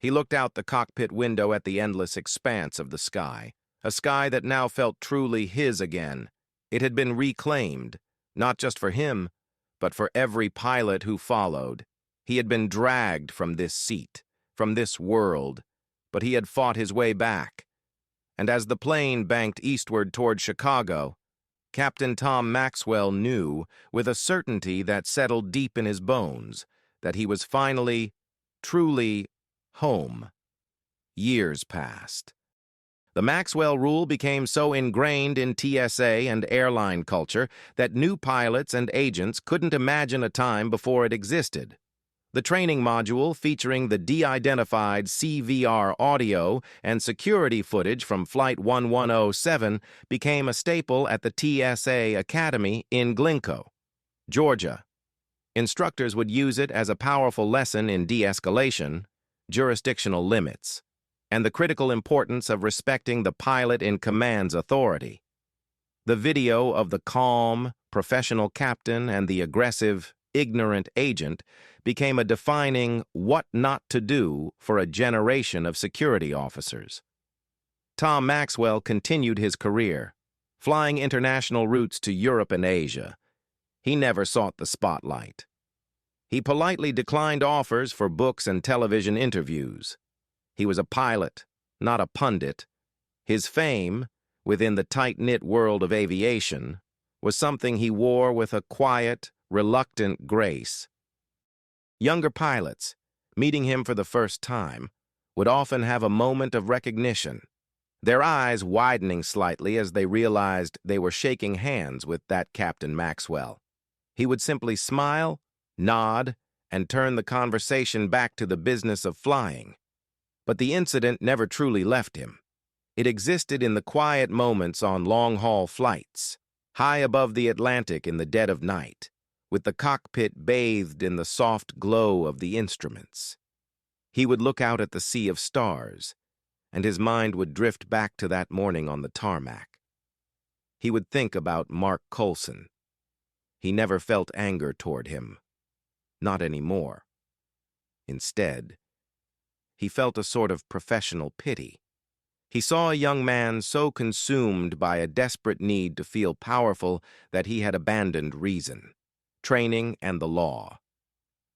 He looked out the cockpit window at the endless expanse of the sky, a sky that now felt truly his again. It had been reclaimed, not just for him, but for every pilot who followed. He had been dragged from this seat, from this world, but he had fought his way back. And as the plane banked eastward toward Chicago, Captain Tom Maxwell knew, with a certainty that settled deep in his bones, that he was finally, truly, home. Years passed. The Maxwell rule became so ingrained in TSA and airline culture that new pilots and agents couldn't imagine a time before it existed. The training module featuring the de-identified CVR audio and security footage from Flight 1107 became a staple at the TSA Academy in Glencoe, Georgia. Instructors would use it as a powerful lesson in de-escalation, jurisdictional limits, and the critical importance of respecting the pilot in command's authority. The video of the calm, professional captain and the aggressive, ignorant agent became a defining what not to do for a generation of security officers. Tom Maxwell continued his career, flying international routes to Europe and Asia. He never sought the spotlight. He politely declined offers for books and television interviews. He was a pilot, not a pundit. His fame, within the tight-knit world of aviation, was something he wore with a quiet, reluctant grace. Younger pilots, meeting him for the first time, would often have a moment of recognition, their eyes widening slightly as they realized they were shaking hands with that Captain Maxwell. He would simply smile, nod, and turn the conversation back to the business of flying. But the incident never truly left him. It existed in the quiet moments on long-haul flights, high above the Atlantic in the dead of night, with the cockpit bathed in the soft glow of the instruments. He would look out at the sea of stars, and his mind would drift back to that morning on the tarmac. He would think about Mark Coulson. He never felt anger toward him. Not anymore. Instead, he felt a sort of professional pity. He saw a young man so consumed by a desperate need to feel powerful that he had abandoned reason, training, and the law.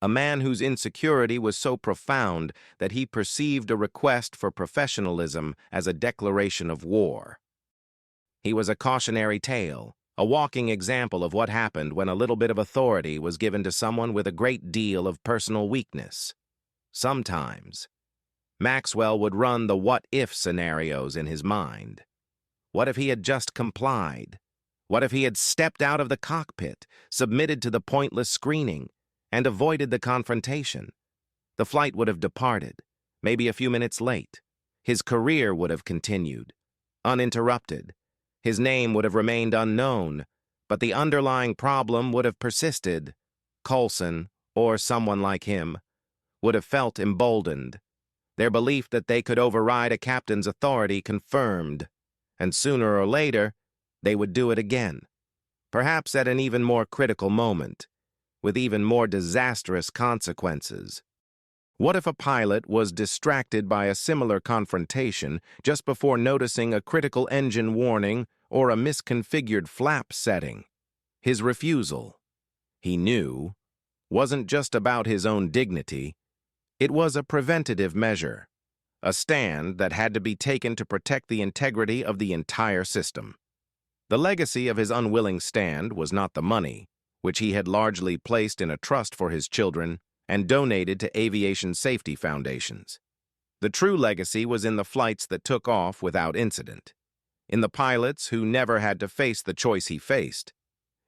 A man whose insecurity was so profound that he perceived a request for professionalism as a declaration of war. He was a cautionary tale, a walking example of what happened when a little bit of authority was given to someone with a great deal of personal weakness. Sometimes, Maxwell would run the what-if scenarios in his mind. What if he had just complied? What if he had stepped out of the cockpit, submitted to the pointless screening, and avoided the confrontation? The flight would have departed, maybe a few minutes late. His career would have continued, uninterrupted. His name would have remained unknown, but the underlying problem would have persisted. Coulson, or someone like him, would have felt emboldened. Their belief that they could override a captain's authority confirmed, and sooner or later, they would do it again, perhaps at an even more critical moment, with even more disastrous consequences. What if a pilot was distracted by a similar confrontation just before noticing a critical engine warning or a misconfigured flap setting? His refusal, he knew, wasn't just about his own dignity. It was a preventative measure, a stand that had to be taken to protect the integrity of the entire system. The legacy of his unwilling stand was not the money, which he had largely placed in a trust for his children and donated to aviation safety foundations. The true legacy was in the flights that took off without incident, in the pilots who never had to face the choice he faced.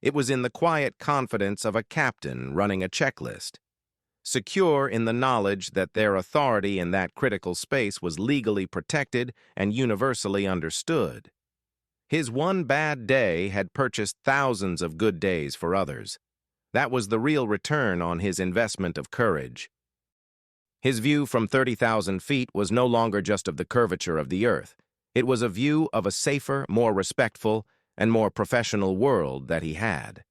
It was in the quiet confidence of a captain running a checklist, secure in the knowledge that their authority in that critical space was legally protected and universally understood. His one bad day had purchased thousands of good days for others. That was the real return on his investment of courage. His view from 30,000 feet was no longer just of the curvature of the earth. It was a view of a safer, more respectful, and more professional world that he had.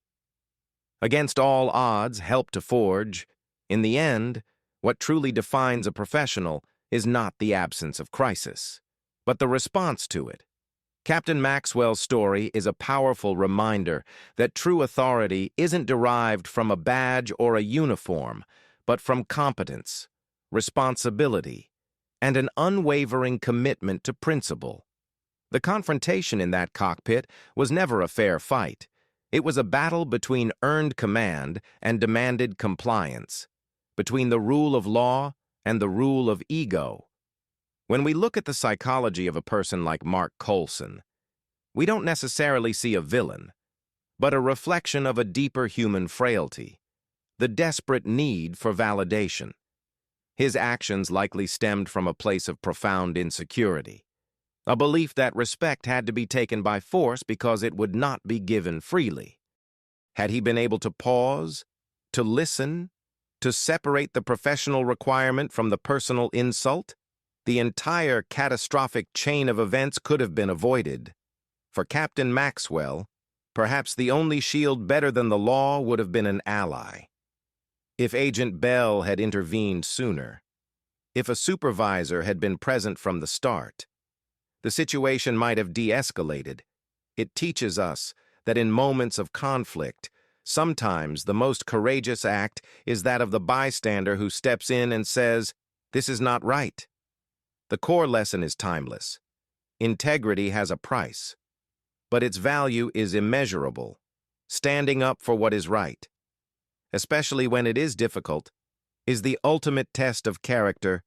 Against all odds helped to forge, in the end, what truly defines a professional is not the absence of crisis, but the response to it. Captain Maxwell's story is a powerful reminder that true authority isn't derived from a badge or a uniform, but from competence, responsibility, and an unwavering commitment to principle. The confrontation in that cockpit was never a fair fight. It was a battle between earned command and demanded compliance, between the rule of law and the rule of ego. When we look at the psychology of a person like Mark Coulson, we don't necessarily see a villain, but a reflection of a deeper human frailty, the desperate need for validation. His actions likely stemmed from a place of profound insecurity, a belief that respect had to be taken by force because it would not be given freely. Had he been able to pause, to listen, to separate the professional requirement from the personal insult, the entire catastrophic chain of events could have been avoided. For Captain Maxwell, perhaps the only shield better than the law would have been an ally. If Agent Bell had intervened sooner, if a supervisor had been present from the start, the situation might have de-escalated. It teaches us that in moments of conflict, sometimes the most courageous act is that of the bystander who steps in and says, "This is not right." The core lesson is timeless. Integrity has a price, but its value is immeasurable. Standing up for what is right, especially when it is difficult, is the ultimate test of character.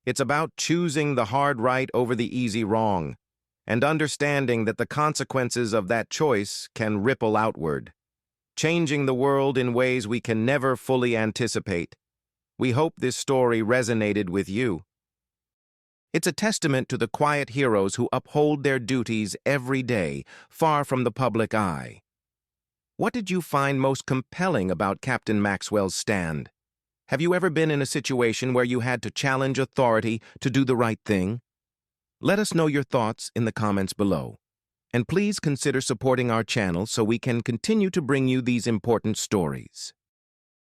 It's about choosing the hard right over the easy wrong, and understanding that the consequences of that choice can ripple outward, changing the world in ways we can never fully anticipate. We hope this story resonated with you. It's a testament to the quiet heroes who uphold their duties every day, far from the public eye. What did you find most compelling about Captain Maxwell's stand? Have you ever been in a situation where you had to challenge authority to do the right thing? Let us know your thoughts in the comments below. And please consider supporting our channel so we can continue to bring you these important stories.